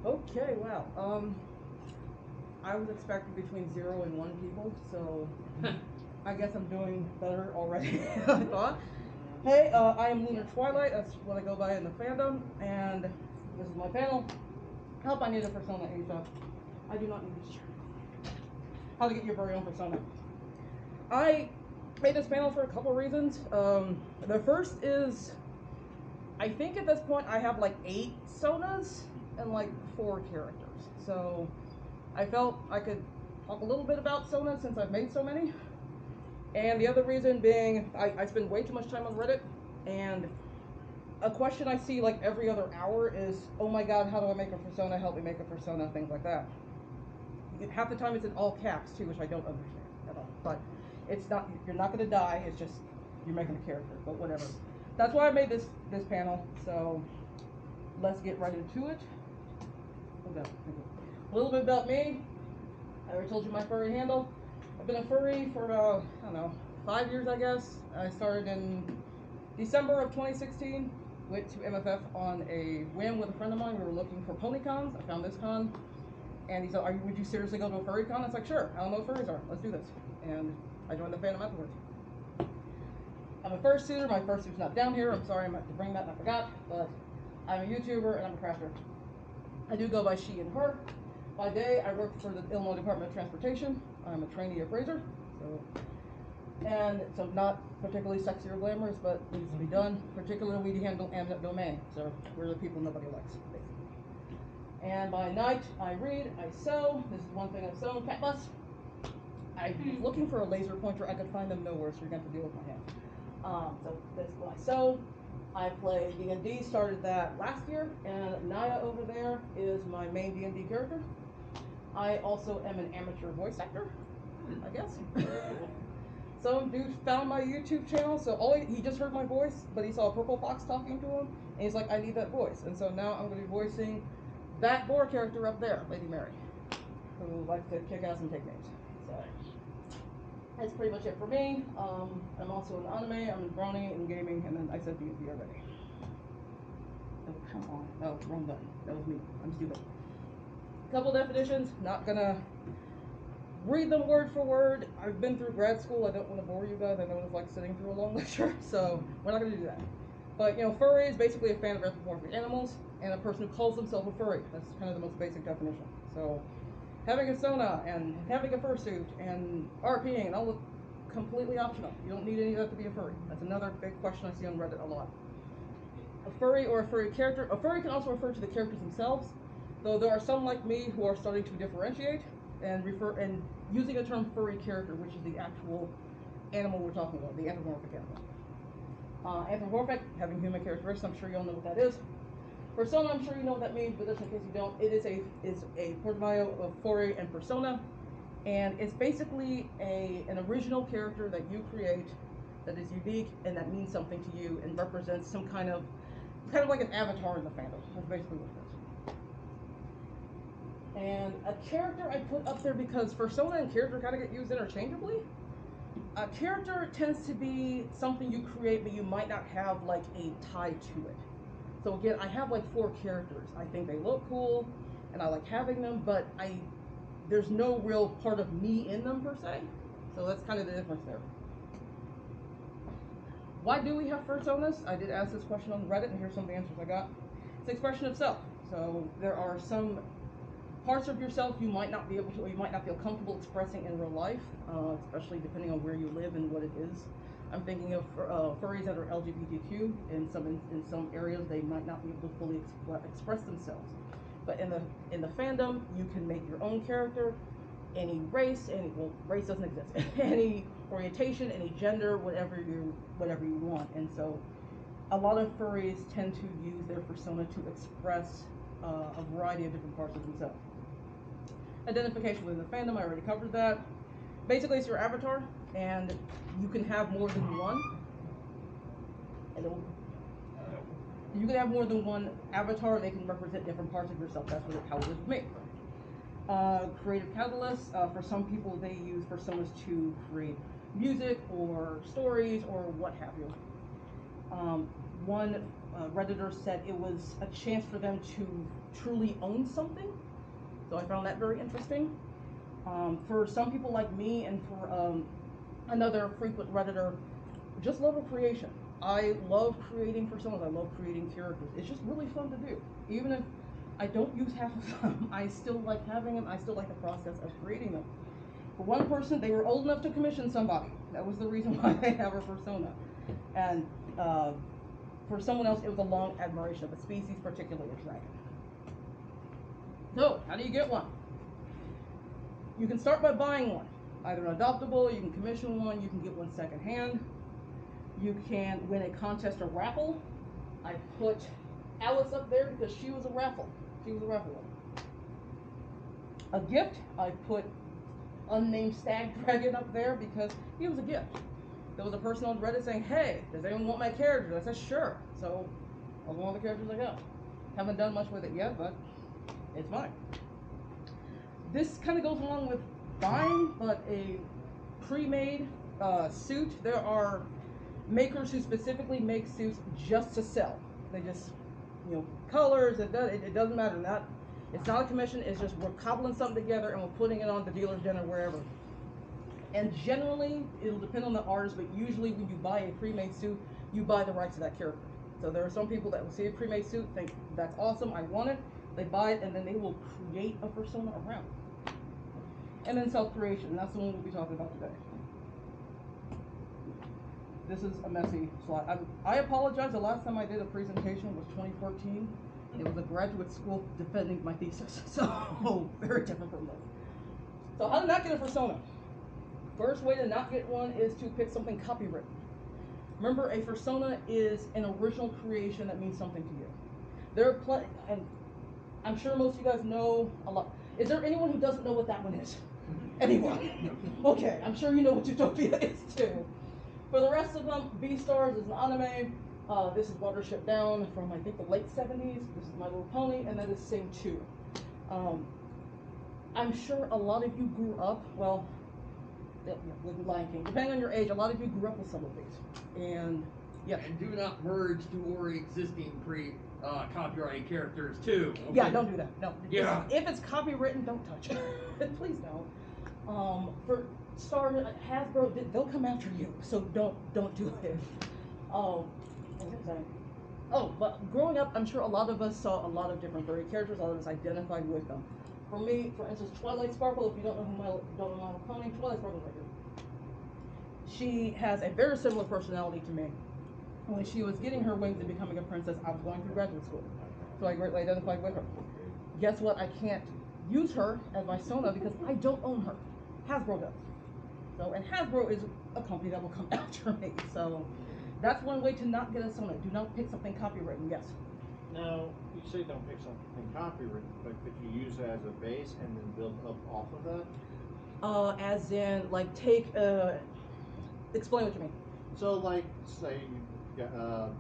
Okay, wow. I was expecting between 0 and 1 people, so I guess I'm doing better already than I thought. Hey, I am Lunar Twilight, that's what I go by in the fandom, and this is my panel. Help, I need a Fursona ASAP. I do not need this shirt. How to get your very own Fursona. I made this panel for a couple reasons. The first is, I think at this point I have like 8 Sonas and like 4 characters. So I felt I could talk a little bit about Sona since I've made so many. And the other reason being, I spend way too much time on Reddit, and a question I see like every other hour is, oh my god, how do I make a Fursona? Help me make a Fursona, things like that. Half the time it's in all caps too, which I don't understand at all. But it's not, you're not gonna die, it's just, you're making a character, but whatever. That's why I made this panel, so let's get right into it. Okay. A little bit about me. I already told you my furry handle. I've been a furry for about, I don't know, 5 years I guess. I started in December of 2016. Went to MFF on a whim with a friend of mine. We were looking for pony cons. I found this con. And he said, would you seriously go to a furry con? I was like, sure, I don't know what furries are. Let's do this. And I joined the fandom afterwards. I'm a fursuiter. My fursuit's not down here. I'm sorry I meant to bring that and I forgot. But I'm a YouTuber and I'm a crafter. I do go by she and her. By day, I work for the Illinois Department of Transportation. I'm a trainee appraiser, so not particularly sexy or glamorous, but needs to be done. Particularly, we handle eminent domain, so we're the people nobody likes, basically. And by night, I read, I sew. This is one thing I've sewn, cat bus. I was looking for a laser pointer. I could find them nowhere, so you're going to have to deal with my hand. So this is what I sew. I play D&D, started that last year, and Naya over there is my main D&D character. I also am an amateur voice actor, I guess. Some dude found my YouTube channel, so he just heard my voice, but he saw a purple fox talking to him, and he's like, I need that voice. And so now I'm going to be voicing that boar character up there, Lady Mary, who likes to kick ass and take names. So that's pretty much it for me. I'm also in anime, I'm in brony, and gaming, and then I said D&D already. Oh, come on. Oh, wrong button. That was me. I'm stupid. Couple definitions, not gonna read them word for word. I've been through grad school. I don't want to bore you guys. I know it's like sitting through a long lecture, so we're not gonna do that. But you know, furry is basically a fan of anthropomorphic animals and a person who calls themselves a furry. That's kind of the most basic definition. So having a sona and having a fursuit and RPing and all look completely optional. You don't need any of that to be a furry. That's another big question I see on Reddit a lot. A furry or a furry character. A furry can also refer to the characters themselves. Though there are some like me who are starting to differentiate and using a term furry character, which is the actual animal we're talking about, the anthropomorphic animal. Anthropomorphic, having human characteristics, I'm sure you all know what that is. Persona, I'm sure you know what that means, but just in case you don't, it is a portfolio of furry and persona, and it's basically an original character that you create that is unique and that means something to you and represents some kind of like an avatar in the fandom. That's basically what it is. And a character I put up there because Fursona and character kind of get used interchangeably. A character tends to be something you create, but you might not have like a tie to it. So again, I have like 4 characters. I think they look cool, and I like having them, but there's no real part of me in them per se. So that's kind of the difference there. Why do we have Fursonas? I did ask this question on Reddit, and here's some of the answers I got. It's expression of self. So there are some parts of yourself you might not be able to, or you might not feel comfortable expressing in real life, especially depending on where you live and what it is. I'm thinking of furries that are LGBTQ. In some areas, they might not be able to fully express themselves. But in the fandom, you can make your own character, any race, race doesn't exist, any orientation, any gender, whatever you want. And so, a lot of furries tend to use their persona to express a variety of different parts of themselves. Identification within the fandom, I already covered that. Basically, it's your avatar, and you can have more than one. You can have more than one avatar, and they can represent different parts of yourself. That's how it is with me. Creative catalysts, for some people, they use personas to create music or stories or what have you. One Redditor said it was a chance for them to truly own something. So I found that very interesting. For some people like me and for another frequent Redditor, just love of creation. I love creating personas. I love creating characters. It's just really fun to do. Even if I don't use half of them, I still like having them. I still like the process of creating them. For one person, they were old enough to commission somebody. That was the reason why they have a persona. And for someone else, it was a long admiration of a species, particularly a dragon. So, how do you get one? You can start by buying one. Either an adoptable, you can commission one, you can get one secondhand. You can win a contest or raffle. I put Alyss up there because she was a raffle. She was a raffle one. A gift, I put unnamed stag dragon up there because he was a gift. There was a person on Reddit saying, hey, does anyone want my character? I said, sure. So, I'll go on the characters I got. Haven't done much with it yet, but it's fine. This kind of goes along with buying, but a pre-made suit. There are makers who specifically make suits just to sell. They just, colors, it doesn't matter. It's not a commission, it's just we're cobbling something together and we're putting it on the dealer's den or wherever. And generally, it'll depend on the artist, but usually when you buy a pre-made suit, you buy the rights to that character. So there are some people that will see a pre-made suit, think, that's awesome, I want it. They buy it, and then they will create a persona around it. And then self-creation, and that's the one we'll be talking about today. This is a messy slide. I apologize, the last time I did a presentation was 2014. It was a graduate school defending my thesis, so very different from this. So how to not get a persona? First way to not get one is to pick something copywritten. Remember, a persona is an original creation that means something to you. There are plenty, and I'm sure most of you guys know a lot. Is there anyone who doesn't know what that one is? Anyone? Okay, I'm sure you know what Utopia is too. For the rest of them, Beastars is an anime. This is Watership Down from, I think, the late 70s. This is My Little Pony, and that is Sing 2. I'm sure a lot of you grew up, well, with Lion King. Depending on your age, a lot of you grew up with some of these. And, yeah. And do not merge two already existing copyrighted characters, too. Okay? Yeah, don't do that. No. Yeah. If it's copywritten, don't touch it. Please don't. For starters, Hasbro, they'll come after you, so don't do it. What was I saying? Oh, but growing up, I'm sure a lot of us saw a lot of different furry characters. A lot of us identified with them. For me, for instance, Twilight Sparkle. If you don't know My Little Pony, Twilight Sparkle's right here. She has a very similar personality to me. When she was getting her wings and becoming a princess, I was going through graduate school, so I greatly identified with her. Guess what? I can't use her as my persona because I don't own her. Hasbro does. So, and Hasbro is a company that will come after me. So, that's one way to not get a persona. Do not pick something copywritten. Yes. Now, you say don't pick something copywritten, but could you use it as a base and then build up off of that? As in, like, take, explain what you mean. So, like, say you got,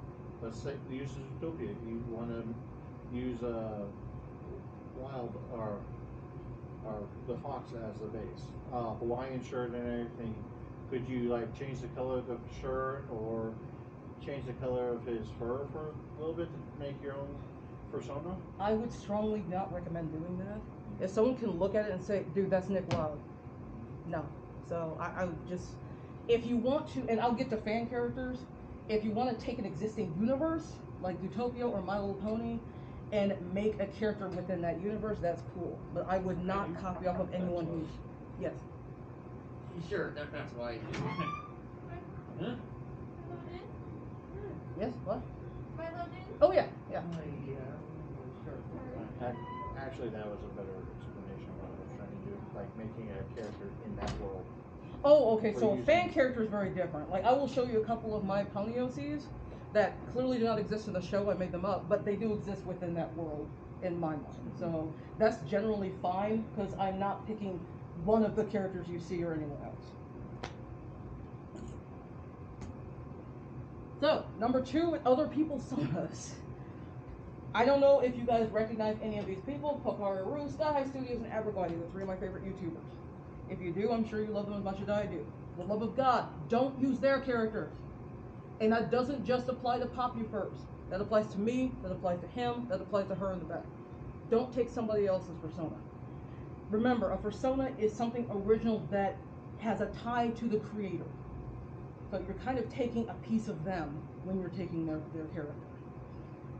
let's say, use Utopia. You want to use Wild or the Fox as the base. Hawaiian shirt and everything. Could you, like, change the color of the shirt or change the color of his fur for a little bit to make your own persona? I would strongly not recommend doing that. If someone can look at it and say, dude, that's Nick Wilde. No. So I would just, if you want to, and I'll get to fan characters, if you want to take an existing universe, like Utopia or My Little Pony, and make a character within that universe, that's cool. But I would not copy off of anyone who's, yes. Sure, that's why I do. Huh? Yes, what? My loading? Oh yeah, yeah. Actually, that was a better explanation of what I was trying to do, like making a character in that world. Oh, okay, so a fan character is very different. Like, I will show you a couple of my pony OCs that clearly do not exist in the show. I made them up, but they do exist within that world in my mind. So that's generally fine, because I'm not picking one of the characters you see or anyone else. So, number 2, with other people's sonas. I don't know if you guys recognize any of these people. Pokaru, Sky High Studios, and Abercrombie, the 3 of my favorite YouTubers. If you do, I'm sure you love them as much as I do. For the love of God, don't use their characters. And that doesn't just apply to Popufurs. That applies to me, that applies to him, that applies to her in the back. Don't take somebody else's persona. Remember, a persona is something original that has a tie to the creator. So you're kind of taking a piece of them when you're taking their character.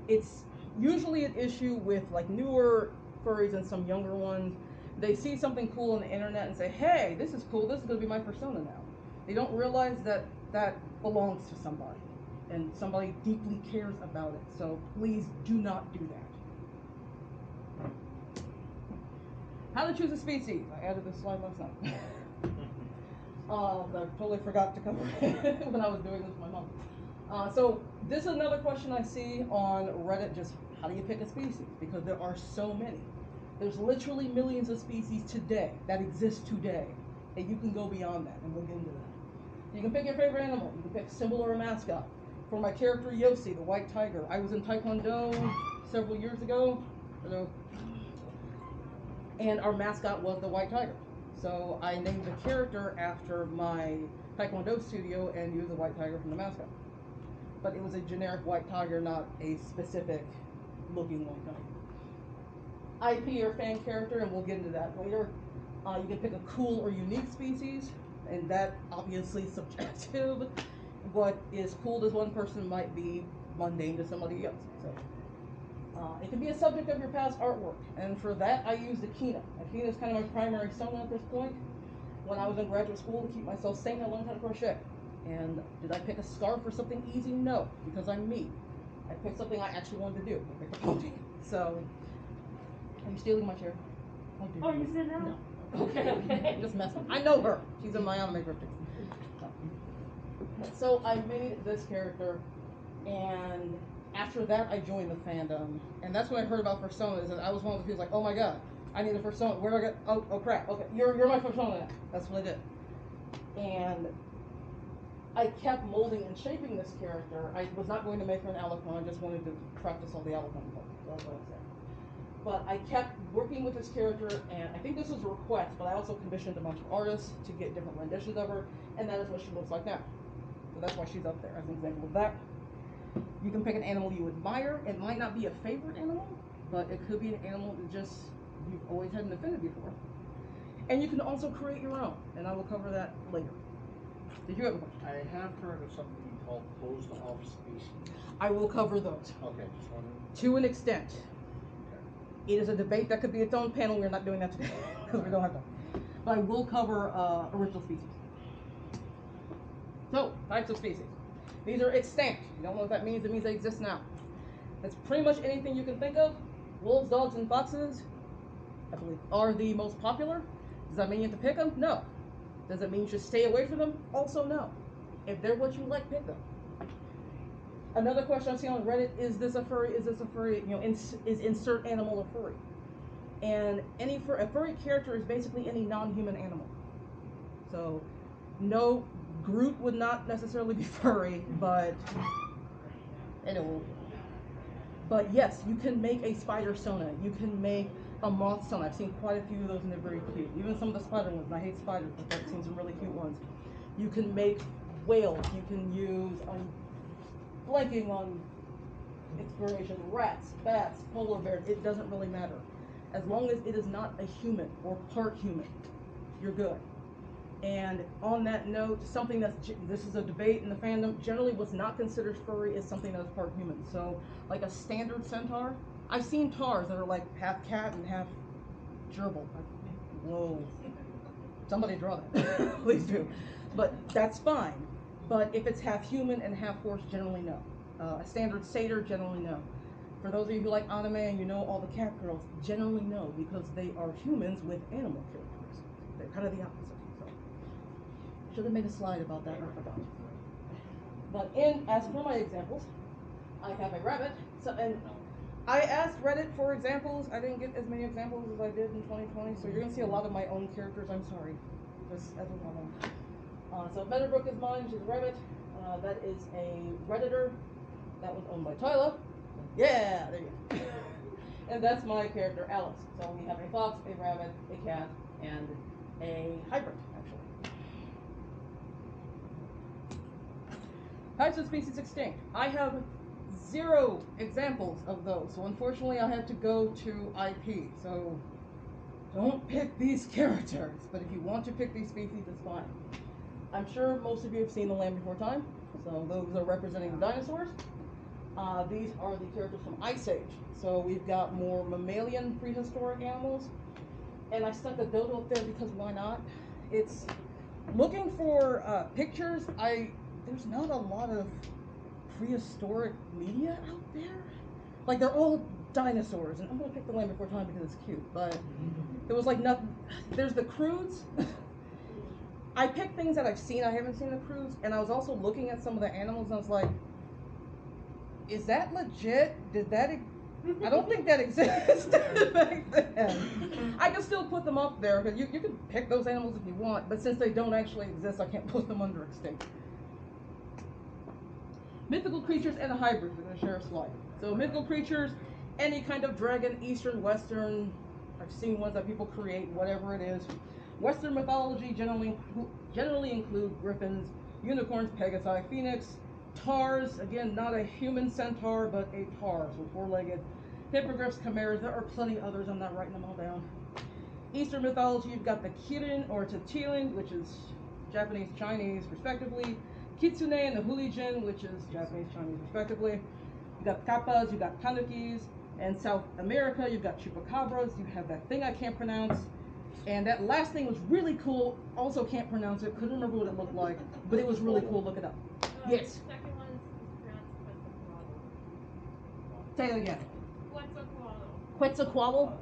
It's usually an issue with like newer furries and some younger ones. They see something cool on the internet and say, hey, this is cool, this is going to be my persona now. They don't realize that that belongs to somebody and somebody deeply cares about it. So please do not do that. How to choose a species. I added this slide last night. I totally forgot to cover it when I was doing this with my mom. So this is another question I see on Reddit, just how do you pick a species? Because there are so many. There's literally millions of species today, that exist today, and you can go beyond that, and we'll get into that. You can pick your favorite animal. You can pick a symbol or a mascot. For my character Yossi, the white tiger, I was in Taekwondo several years ago, and our mascot was the white tiger. So I named the character after my Taekwondo studio and used the white tiger from the mascot. But it was a generic white tiger, not a specific looking white tiger. IP or fan character, and we'll get into that later. You can pick a cool or unique species, and that obviously is subjective. What is cool to one person might be mundane to somebody else. So it can be a subject of your past artwork, and for that I used Akina. Akina is kind of my primary sona at this point. When I was in graduate school, to keep myself sane, I learned how to crochet. And did I pick a scarf or something easy? No, because I'm me. I picked something I actually wanted to do. I picked a pony. So, are you stealing my chair? Oh, you said no? No. Okay. Just messing. I know her. She's in my anime group. So I made this character, and after that I joined the fandom, and that's when I heard about personas, and I was one of the people like, oh my god, I need a persona. Where do I get? Oh crap. Okay, you're my persona now. That's what I did, and I kept molding and shaping this character. I was not going to make her an Alicon. I just wanted to practice all the Alicon parts. That's what I said. But I kept working with this character, and I think this was a request, but I also commissioned a bunch of artists to get different renditions of her, and that is what she looks like now. So that's why she's up there as an example of that. You can pick an animal you admire. It might not be a favorite animal, but it could be an animal that just you've always had an affinity for. And you can also create your own, and I will cover that later. Did you have a question? I have heard of something called closed off species. I will cover those. Okay, just wondering. To an extent. Okay. It is a debate that could be its own panel. We're not doing that today because we don't have time. But I will cover original species. So, types of species. These are extinct. You don't know what that means. It means they exist now. That's pretty much anything you can think of. Wolves, dogs, and foxes, I believe, are the most popular. Does that mean you have to pick them? No. Does it mean you should stay away from them? Also no. If they're what you like, pick them. Another question I see on Reddit, is this a furry? Is this a furry? You know, is insert animal a furry? And a furry character is basically any non-human animal. So, no, Groot would not necessarily be furry, but anyway. But yes, you can make a spider sona. You can make a moth sona. I've seen quite a few of those, and they're very cute. Even some of the spider ones. And I hate spiders, but I've seen some really cute ones. You can make whales. You can use blanking on inspiration. Rats, bats, polar bears. It doesn't really matter. As long as it is not a human or part human, you're good. And on that note, something this is a debate in the fandom, generally what's not considered furry is something that's part human. So, like a standard centaur, I've seen tars that are like half cat and half gerbil. Whoa. Somebody draw that. Please do. But that's fine. But if it's half human and half horse, generally no. A standard satyr, generally no. For those of you who like anime and you know all the cat girls, generally no, because they are humans with animal characteristics. They're kind of the opposite. Should have made a slide about that, and I forgot. But as for my examples, I have a rabbit. So, and I asked Reddit for examples. I didn't get as many examples as I did in 2020, so you're going to see a lot of my own characters. I'm sorry. Just as a one. So Meadowbrook is mine. She's a rabbit. That is a Redditor. That one's owned by Tyler. Yeah, there you go. And that's my character, Alyss. So we have a fox, a rabbit, a cat, and a hybrid, actually. Types of species extinct. I have zero examples of those. So unfortunately, I had to go to IP. So don't pick these characters. But if you want to pick these species, it's fine. I'm sure most of you have seen The Land Before Time. So those are representing the dinosaurs. These are the characters from Ice Age. So we've got more mammalian prehistoric animals. And I stuck a dodo up there because why not? It's looking for pictures. There's not a lot of prehistoric media out there. Like they're all dinosaurs, and I'm gonna pick The Land Before Time because it's cute. But it was like nothing. There's the crudes. I picked things that I've seen. I haven't seen the crudes, and I was also looking at some of the animals, and I was like, "Is that legit? Did that? I don't think that existed back then." I can still put them up there because you can pick those animals if you want, but since they don't actually exist, I can't put them under extinct. Mythical creatures and hybrids. We're going to share a slide. So mythical creatures, any kind of dragon, Eastern, Western. I've seen ones that people create, whatever it is. Western mythology generally include griffins, unicorns, pegasi, phoenix, tars. Again, not a human centaur, but a tar, so four-legged. Hippogriffs, chimeras. There are plenty others. I'm not writing them all down. Eastern mythology, you've got the Kirin or Tatilin, which is Japanese, Chinese, respectively. Kitsune and the Hulijin, which is Japanese, Chinese, respectively. You got kappas, you got tanukis, and South America, you've got chupacabras. You have that thing I can't pronounce, and that last thing was really cool. Also can't pronounce it. Couldn't remember what it looked like, but it was really cool. Look it up. Yes. The second one is pronounced Quetzalcoatl. Say it again. Quetzalcoatl. Quetzalcoatl.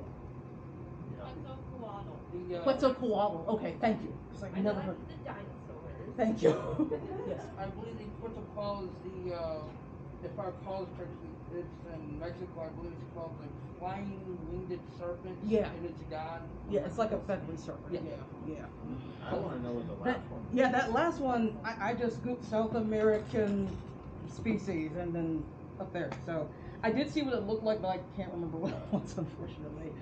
Quetzalcoatl. Quetzalcoatl. Okay, thank you. It's like I never know heard. the dinosaurs. Thank you. Yes. I believe the Quetzalcoatl is the, if I recall it correctly, it's in Mexico. I believe it's called the flying winged serpent. Yeah. And it's a god. Yeah, it's like a feathery serpent. Yeah. Yeah. I want to know what the last one. Yeah, that last one, I just gooped South American species and then up there. So I did see what it looked like, but I can't remember what it was, unfortunately.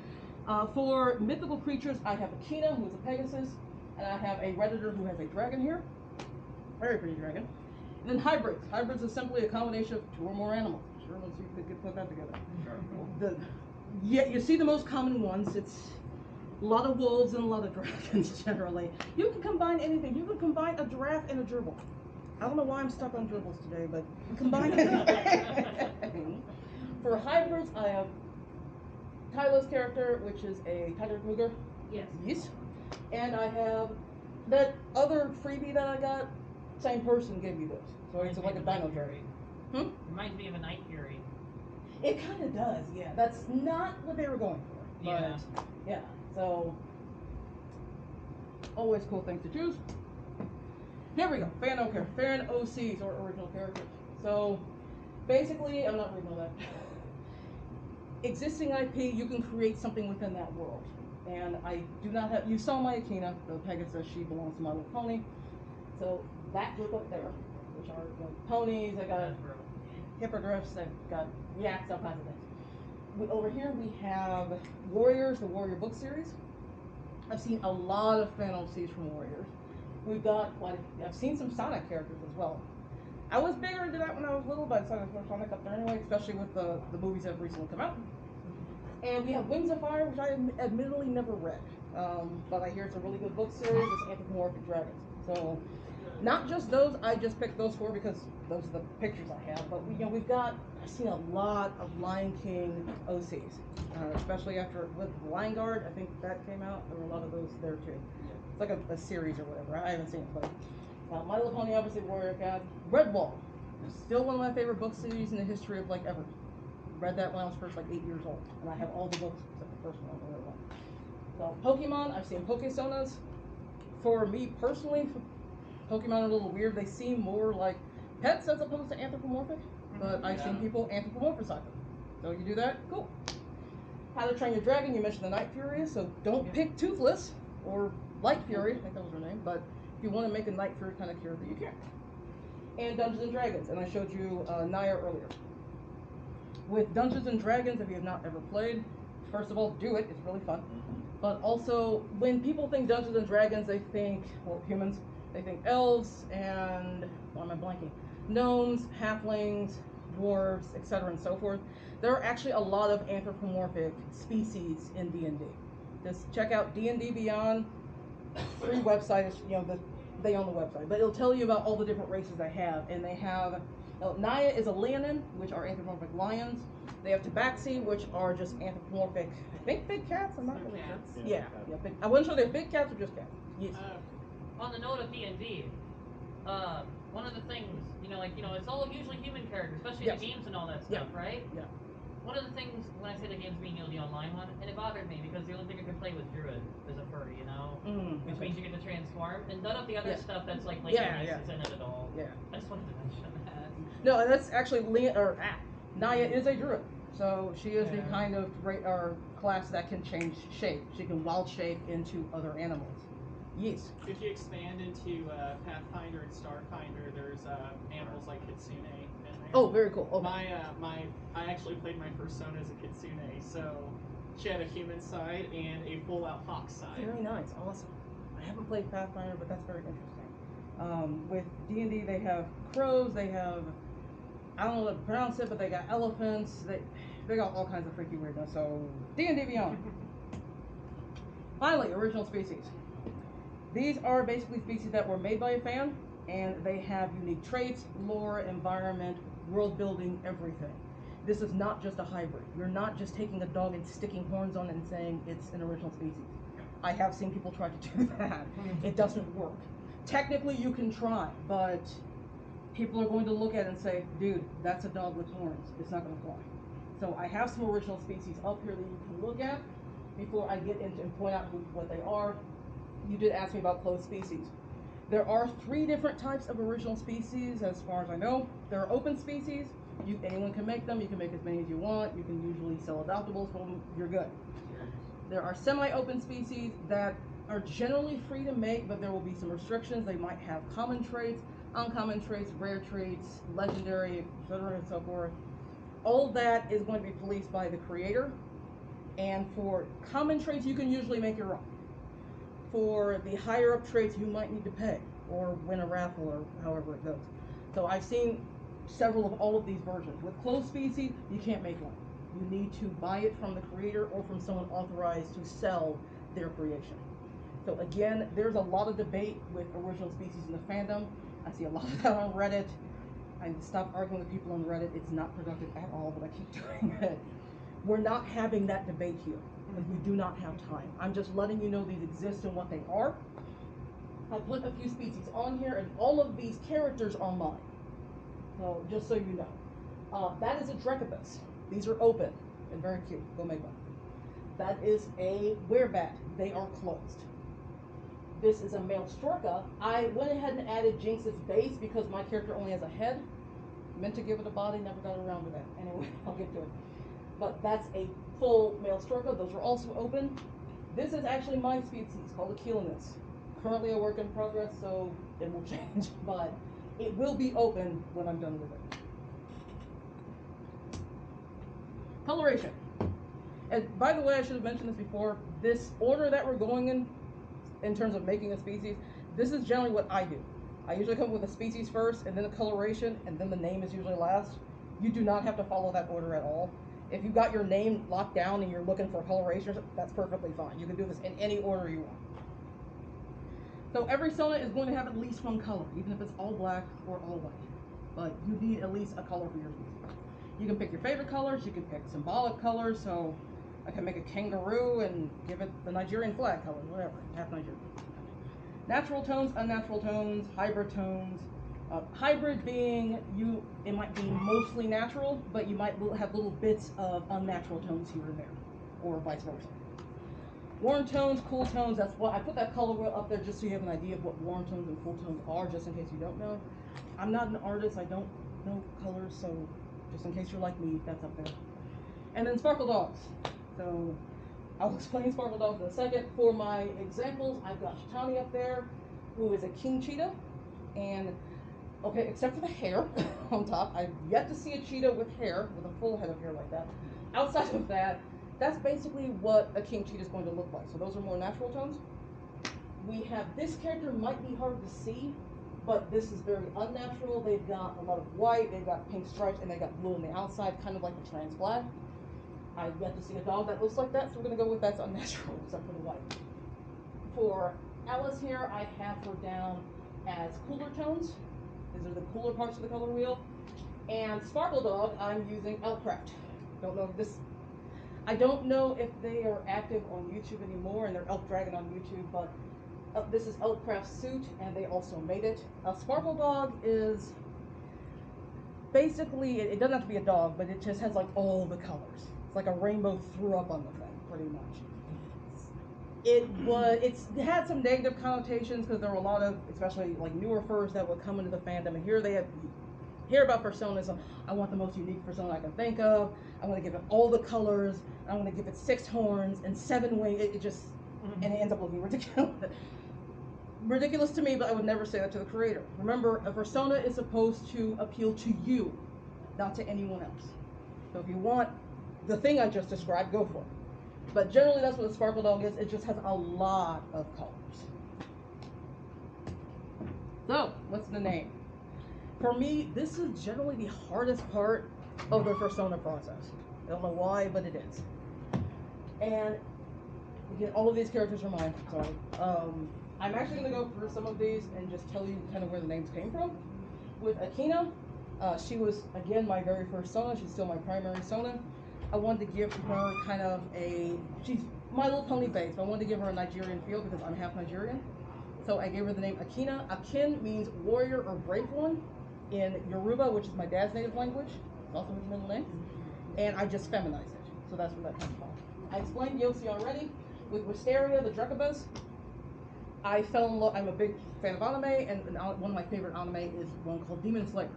For mythical creatures, I have a Kina, who is a Pegasus, and I have a Redditor who has a dragon here. Very pretty dragon. And then hybrids. Hybrids is simply a combination of two or more animals. Sure, let's see if we could put that together. Yeah, you see the most common ones. It's a lot of wolves and a lot of dragons generally. You can combine anything. You can combine a giraffe and a gerbil. I don't know why I'm stuck on gerbils today, but combine anything. For hybrids, I have Tyler's character, which is a Tyler Kruger. Yes. Yes. And I have that other freebie that I got. Same person gave me this. So it's like a dino dragon. Reminds me of a night fury. It kind of does, yeah. That's not what they were going for. But, Yeah. yeah. So, always cool things to choose. Here we go. Fan OCs or original characters. So, basically, I'm not reading all that. Existing IP, you can create something within that world. And I do not have, you saw my Akina, the Pegasus, she belongs to My Little Pony. So, that group up there, which are ponies, I got hippogriffs, I've got yaks, all kinds of things. Over here we have Warriors, the Warrior book series. I've seen a lot of fan OCs from Warriors. We've got I've seen some Sonic characters as well. I was bigger into that when I was little, but I decided to throw Sonic up there anyway, especially with the movies that have recently come out. And we have Wings of Fire, which I admittedly never read. But I hear it's a really good book series. It's anthropomorphic dragons. So, not just those, I just picked those four because those are the pictures I have. But I've seen a lot of Lion King OCs, especially after with Lion Guard. I think that came out. There were a lot of those there too. It's like a series or whatever. I haven't seen it, but My Little Pony, obviously Warrior Cat. Redwall, still one of my favorite book series in the history of ever. Read that when I was first 8 years old, and I have all the books except the first one. So Pokemon, I've seen Pokesonas. For me personally, Pokemon are a little weird. They seem more like pets as opposed to anthropomorphic, but I've seen people anthropomorphize them. So you do that, cool. How to Train Your Dragon, you mentioned the Night Fury, so don't pick Toothless or Light Fury, I think that was her name, but if you want to make a Night Fury kind of character, you can. And Dungeons and Dragons, and I showed you Naya earlier. With Dungeons and Dragons, if you have not ever played, first of all, do it, it's really fun. But also, when people think Dungeons and Dragons, they think, well, humans, they think elves and, why am I blanking? Gnomes, halflings, dwarves, etc. and so forth. There are actually a lot of anthropomorphic species in D&D. Just check out D&D Beyond. Free website. They own the website, but it'll tell you about all the different races they have. And they have Naya is a leonin, which are anthropomorphic lions. They have tabaxi, which are just anthropomorphic, I think, big cats. I'm not really sure. Cats. Yeah. I wasn't sure they're big cats or just cats. Yes. On the note of D&D, one of the things, it's all usually human characters, especially Yes. the games and all that stuff, right? Yeah. One of the things, when I say the games being the online one, and it bothered me because the only thing I could play was Druid as a furry, which means you get to transform, and none of the other stuff that's like Alyss is in it at all. Yeah. I just wanted to mention that. No, that's actually Naya is a druid, so she is the kind of class that can change shape. She can wild shape into other animals. Yes. If you expand into Pathfinder and Starfinder, there's animals like Kitsune in there. Oh, very cool. Okay. I actually played my Fursona as a Kitsune, so she had a human side and a full-out fox side. Very nice, awesome. I haven't played Pathfinder, but that's very interesting. With D&D, they have crows. They have, I don't know how to pronounce it, but they got elephants. They got all kinds of freaky weirdness. So D&D Beyond. Finally, original species. These are basically species that were made by a fan, and they have unique traits, lore, environment, world building, everything. This is not just a hybrid. You're not just taking a dog and sticking horns on it and saying it's an original species. I have seen people try to do that. It doesn't work. Technically, you can try, but people are going to look at it and say, dude, that's a dog with horns. It's not going to fly. So I have some original species up here that you can look at before I get into and point out what they are. You did ask me about closed species. There are 3 different types of original species as far as I know. There are open species. Anyone can make them. You can make as many as you want. You can usually sell adoptables for them. You're good. There are semi-open species that are generally free to make, but there will be some restrictions. They might have common traits, uncommon traits, rare traits, legendary, etc. and so forth. All that is going to be policed by the creator. And for common traits, you can usually make your own. For the higher up traits, you might need to pay or win a raffle or however it goes. So I've seen several of all of these versions. With closed species, you can't make one. You need to buy it from the creator or from someone authorized to sell their creation. So again, there's a lot of debate with original species in the fandom. I see a lot of that on Reddit. I stop arguing with people on Reddit. It's not productive at all, but I keep doing it. We're not having that debate here. We do not have time. I'm just letting you know these exist and what they are. I put a few species on here, and all of these characters are mine. So just so you know. That is a Drekabus. These are open and very cute. Go make one. That is a werebat. They are closed. This is a male Storka. I went ahead and added Jinx's base because my character only has a head. Meant to give it a body, never got around to that. Anyway, I'll get to it. But that's a full male Storka. Those are also open. This is actually my species called a Keelinus. Currently a work in progress, so it will change, but it will be open when I'm done with it. Coloration. And by the way, I should have mentioned this before. This order that we're going in terms of making a species, this is generally what I do. I usually come with a species first, and then the coloration, and then the name is usually last. You do not have to follow that order at all. If you've got your name locked down and you're looking for coloration, that's perfectly fine. You can do this in any order you want. So every Sona is going to have at least one color, even if it's all black or all white. But you need at least a color for your species. You can pick your favorite colors. You can pick symbolic colors. So I can make a kangaroo and give it the Nigerian flag color, whatever, half Nigerian. Natural tones, unnatural tones, hybrid tones. Hybrid being it might be mostly natural, but you might have little bits of unnatural tones here and there, or vice versa. Warm tones, cool tones, that's what I put that color wheel up there just so you have an idea of what warm tones and cool tones are, just in case you don't know. I'm not an artist, I don't know colors, so just in case you're like me, that's up there. And then sparkle dogs. So I'll explain sparkle dogs in a second. For my examples, I've got Chitani up there, who is a king cheetah, and okay, except for the hair on top. I've yet to see a cheetah with hair, with a full head of hair like that. Outside of that, that's basically what a king cheetah is going to look like. So those are more natural tones. We have, this character might be hard to see, but this is very unnatural. They've got a lot of white, they've got pink stripes, and they've got blue on the outside, kind of like the trans flag. I've yet to see a dog that looks like that, so we're gonna go with that's unnatural, except for the white. For Alyss here, I have her down as cooler tones. These are the cooler parts of the color wheel. And Sparkle Dog, I'm using Elfcraft. I don't know if they are active on YouTube anymore, and they're Elf Dragon on YouTube, but this is Elfcraft's suit, and they also made it. Sparkle Dog is basically, it doesn't have to be a dog, but it just has like all the colors. It's like a rainbow threw up on the thing, pretty much. It had some negative connotations because there were a lot of, especially like newer furs that would come into the fandom, and here they have, hear about Fursonas. I want the most unique Fursona I can think of. I want to give it all the colors. I want to give it 6 horns and 7 wings. It just, and it ends up looking ridiculous. Ridiculous to me, but I would never say that to the creator. Remember, a Fursona is supposed to appeal to you, not to anyone else. So if you want the thing I just described, go for it. But generally, that's what a Sparkle Dog is. It just has a lot of colors. So, what's the name? For me, this is generally the hardest part of the Fursona process. I don't know why, but it is. And again, all of these characters are mine. Sorry. I'm actually going to go through some of these and just tell you kind of where the names came from. With Akina, she was, again, my very first Sona. She's still my primary Sona. I wanted to give her kind of she's My Little Pony base, but I wanted to give her a Nigerian feel because I'm half Nigerian. So I gave her the name Akina. Akin means warrior or brave one in Yoruba, which is my dad's native language. It's also his middle name. And I just feminized it. So that's where that comes from. I explained Yossi already. With Wisteria, the Drekabas, I fell in love. I'm a big fan of anime, and one of my favorite anime is one called Demon Slayer.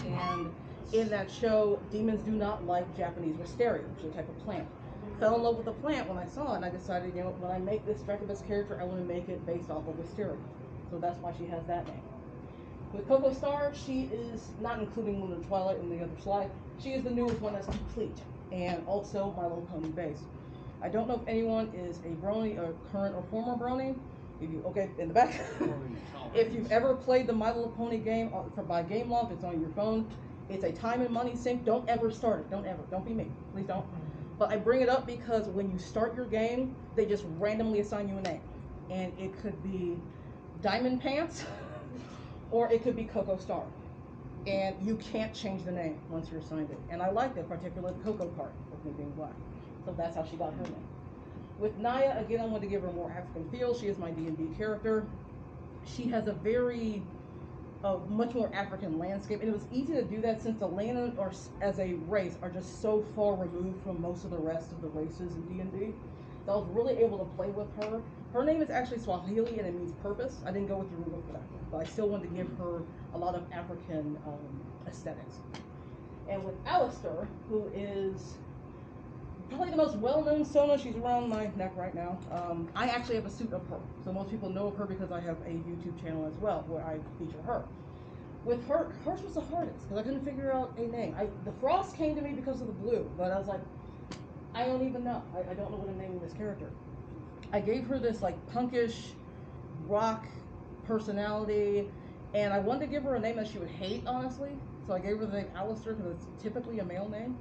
And in that show, demons do not like Japanese wisteria, which is a type of plant. Fell in love with the plant when I saw it, and I decided, you know, when I make this Drekabas character, I want to make it based off of wisteria. So that's why she has that name. With Coco Star, she is, not including Lunar Twilight in the other slide, she is the newest one that's complete, and also My Little Pony base. I don't know if anyone is a brony, or current or former brony. If you, okay, in the back. If you've ever played the My Little Pony game by Gameloft, it's on your phone. It's a time and money sink. Don't ever start it. Don't ever. Don't be me. Please don't. But I bring it up because when you start your game, they just randomly assign you a name. And it could be Diamond Pants, or it could be Coco Star. And you can't change the name once you're assigned it. And I like the particular Coco part of me being black. So that's how she got her name. With Naya, again, I want to give her a more African feel. She is my D&D character. She has a very, much more African landscape. And it was easy to do that since the Lannan, or as a race, are just so far removed from most of the rest of the races in D&D. So I was really able to play with her. Her name is actually Swahili, and it means purpose. I didn't go with Yoruba for that one, but I still wanted to give her a lot of African aesthetics. And with Alistair, who is probably the most well-known Sona, she's around my neck right now. I actually have a suit of her, so most people know of her because I have a YouTube channel as well where I feature her. With her, hers was the hardest because I couldn't figure out a name. The Frost came to me because of the blue, but I was like, I don't even know. I don't know what to name this character. I gave her this like punkish rock personality, and I wanted to give her a name that she would hate, honestly. So I gave her the name Alistair because it's typically a male name,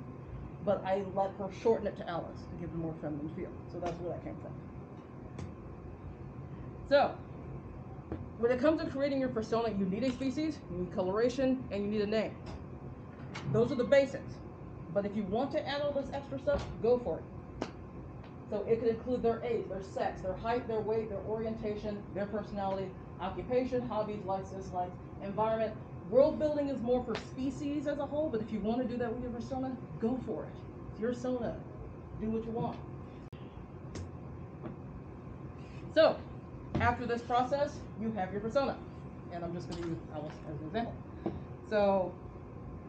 but I let her shorten it to Alyss to give it a more feminine feel. So that's where that came from. So, when it comes to creating your persona, you need a species, you need coloration, and you need a name. Those are the basics. But if you want to add all this extra stuff, go for it. So it could include their age, their sex, their height, their weight, their orientation, their personality, occupation, hobbies, likes, dislikes, environment. World building is more for species as a whole, but if you want to do that with your persona, go for it. It's your Sona. Do what you want. So, after this process, you have your persona. And I'm just going to use Alyss as an example. So,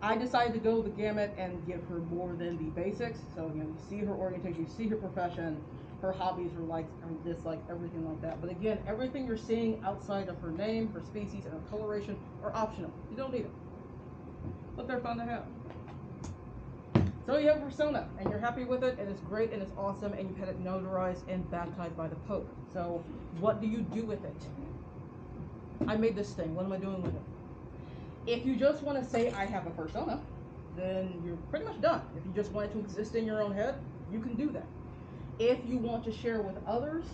I decided to go the gamut and give her more than the basics. So, you know, you see her orientation, you see her profession, her hobbies, her likes, her dislikes, everything like that. But again, everything you're seeing outside of her name, her species, and her coloration are optional. You don't need them. But they're fun to have. So you have a persona, and you're happy with it, and it's great, and it's awesome, and you've had it notarized and baptized by the Pope. So what do you do with it? I made this thing. What am I doing with it? If you just want to say I have a persona, then you're pretty much done. If you just want it to exist in your own head, you can do that. If you want to share with others,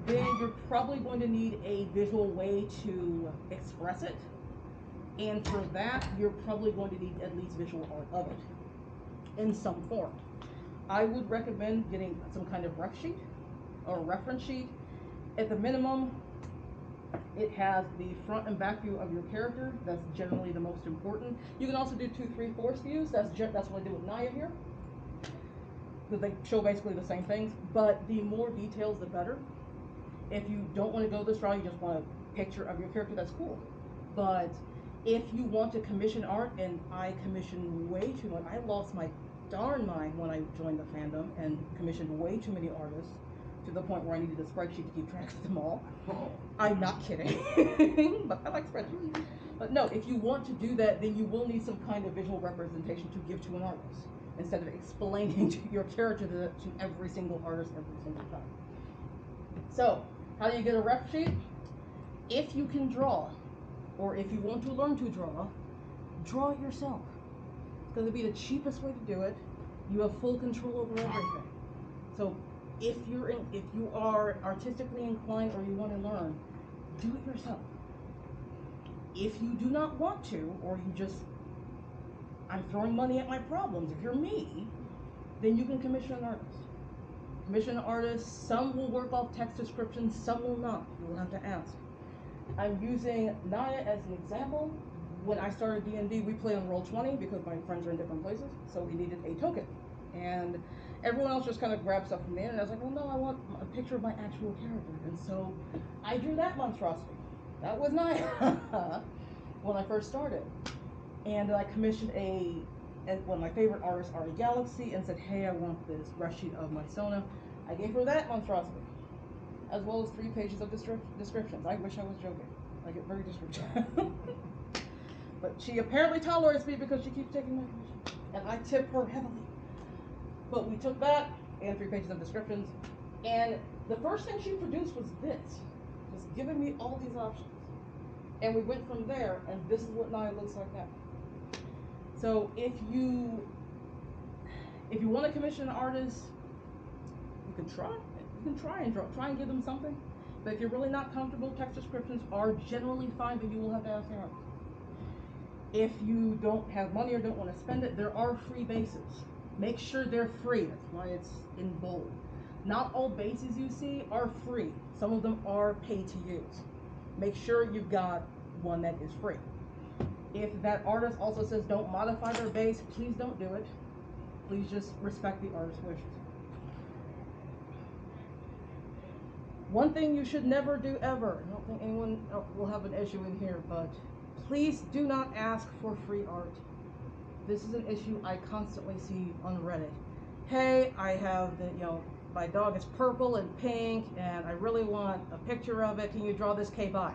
then you're probably going to need a visual way to express it. And for that, you're probably going to need at least visual art of it in some form. I would recommend getting some kind of ref sheet or reference sheet. At the minimum, it has the front and back view of your character. That's generally the most important. You can also do 2 3/4 views. That's what I did with Naya here. Because they show basically the same things, but the more details, the better. If you don't want to go this route, you just want a picture of your character, that's cool. But if you want to commission art, and I commission way too much, I lost my darn mind when I joined the fandom and commissioned way too many artists to the point where I needed a spreadsheet to keep track of them all. I'm not kidding, but I like spreadsheets. But no, if you want to do that, then you will need some kind of visual representation to give to an artist, instead of explaining to your character to every single artist every single time. So, how do you get a ref sheet? If you can draw, or if you want to learn to draw it yourself. It's going to be the cheapest way to do it. You have full control over everything. So, if you are artistically inclined or you want to learn, do it yourself. If you do not want to, or you just, I'm throwing money at my problems, if you're me, then you can commission an artist. Commission artists, some will work off text descriptions, some will not. You'll have to ask. I'm using Naya as an example. When I started D&D, we play on Roll20 because my friends are in different places, so we needed a token. And everyone else just kind of grabbed stuff from the internet. I was like, well, no, I want a picture of my actual character. And so I drew that monstrosity. That was Naya when I first started. And I commissioned one of my favorite artists, Ari Galaxy, and said, hey, I want this ref sheet of my Sona. I gave her that monstrosity, as well as 3 pages of descriptions. I wish I was joking. I get very descriptive. But she apparently tolerates me because she keeps taking my commission. And I tip her heavily. But we took that and 3 pages of descriptions. And the first thing she produced was this. Just giving me all these options. And we went from there, and this is what Naya looks like now. So if you want to commission an artist, you can try. You can try and give them something. But if you're really not comfortable, text descriptions are generally fine, but you will have to ask the artist. If you don't have money or don't want to spend it, there are free bases. Make sure they're free. That's why it's in bold. Not all bases you see are free. Some of them are paid to use. Make sure you've got one that is free. If that artist also says don't modify their base, please don't do it. Please just respect the artist's wishes. One thing you should never do ever, I don't think anyone will have an issue in here, but please do not ask for free art. This is an issue I constantly see on Reddit. Hey, I have my dog is purple and pink, and I really want a picture of it. Can you draw this K-by?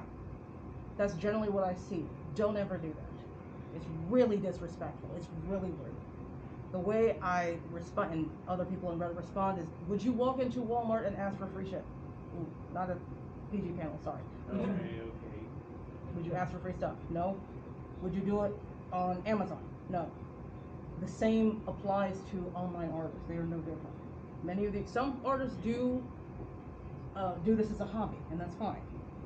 That's generally what I see. Don't ever do that. It's really disrespectful. It's really rude. The way I respond, and other people in Reddit respond, is, would you walk into Walmart and ask for free shit? Ooh, not a PG panel, sorry. Okay. Would you ask for free stuff? No. Would you do it on Amazon? No. The same applies to online artists. They are no different. Some artists do this as a hobby, and that's fine.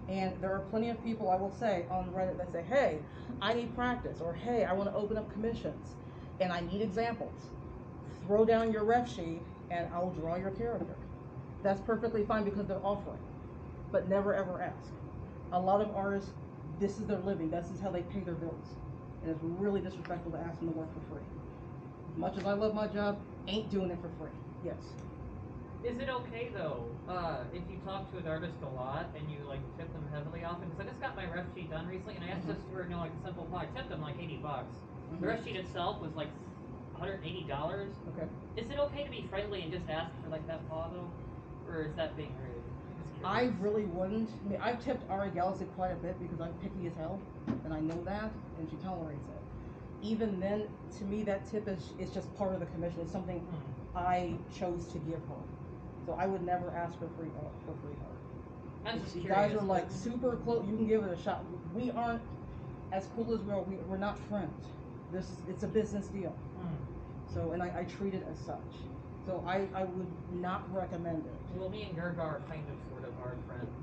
And there are plenty of people, I will say, on Reddit that say, hey, I need practice, or hey, I want to open up commissions, and I need examples. Throw down your ref sheet, and I'll draw your character. That's perfectly fine because they're offering, but never ever ask. A lot of artists, this is their living. This is how they pay their bills. And it's really disrespectful to ask them to work for free. As much as I love my job, ain't doing it for free. Yes. Is it okay though, if you talk to an artist a lot and you like tip them heavily often? Because I just got my ref sheet done recently, and I asked just for like a simple plot. I tipped them like $80. The ref sheet itself was like $180. Okay. Is it okay to be friendly and just ask for like that paw though, or is that being rude? I really wouldn't. I mean, I've tipped Ari Galaxy quite a bit because I'm picky as hell, and I know that, and she tolerates it. Even then, to me, that tip is just part of the commission. It's something I chose to give her. So I would never ask for free art. I'm just If you curious. guys are like super close, you can give it a shot. We aren't as cool as we're not friends. It's a business deal. So, and I treat it as such. So I would not recommend it. Well, me and Gergar are kind of sort of our friends.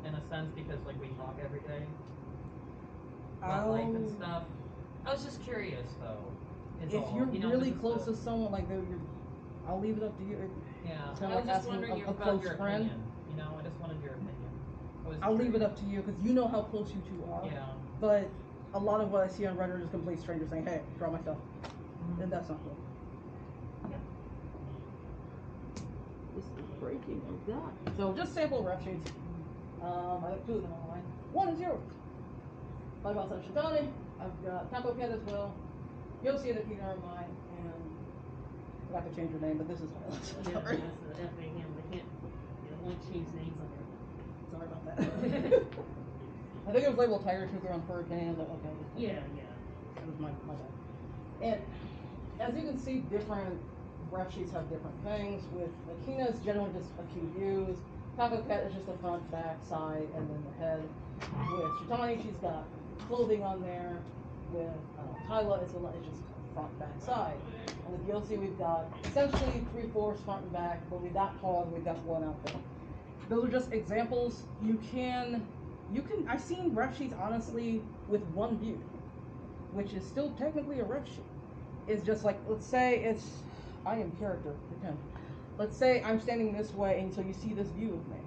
In a sense, because like we talk every day about life and stuff. I was just curious though. If you're really close to someone, like I'll leave it up to you. Yeah, It's I kinda was like just asking wondering a about close your friend. opinion. You know, I just wanted your opinion. I'll leave it up to you because you know how close you two are. Yeah. But a lot of what I see on Reddit is complete strangers saying, "Hey, draw my stuff," and that's not cool. This is breaking of that. So just sample ref sheets. I have two of them online. One is yours. I've got some Shitani. I've got Taco Cat as well. Yossi and Akina are mine, and I have to change your name, but this is my last. Yeah, Sorry. that's the F.A.M. They can't. They don't want to change names on everything. Sorry about that. I think it was labeled Tiger Tooth on Hurricane. I was like, okay. Yeah. That was my bad. And as you can see, different ref sheets have different things. With Akina, it's generally just a few views. Taco Cat is just the front, back, side, and then the head. With Shitani, she's got clothing on there. With Tyla, it's just front, back, side. And with Yossi, we've got essentially 3/4 front and back, but we've got paws, we've got one out there. Those are just examples. I've seen ref sheets honestly with one view, which is still technically a ref sheet. It's just like, let's say I am character, pretend. Let's say I'm standing this way and so you see this view of me.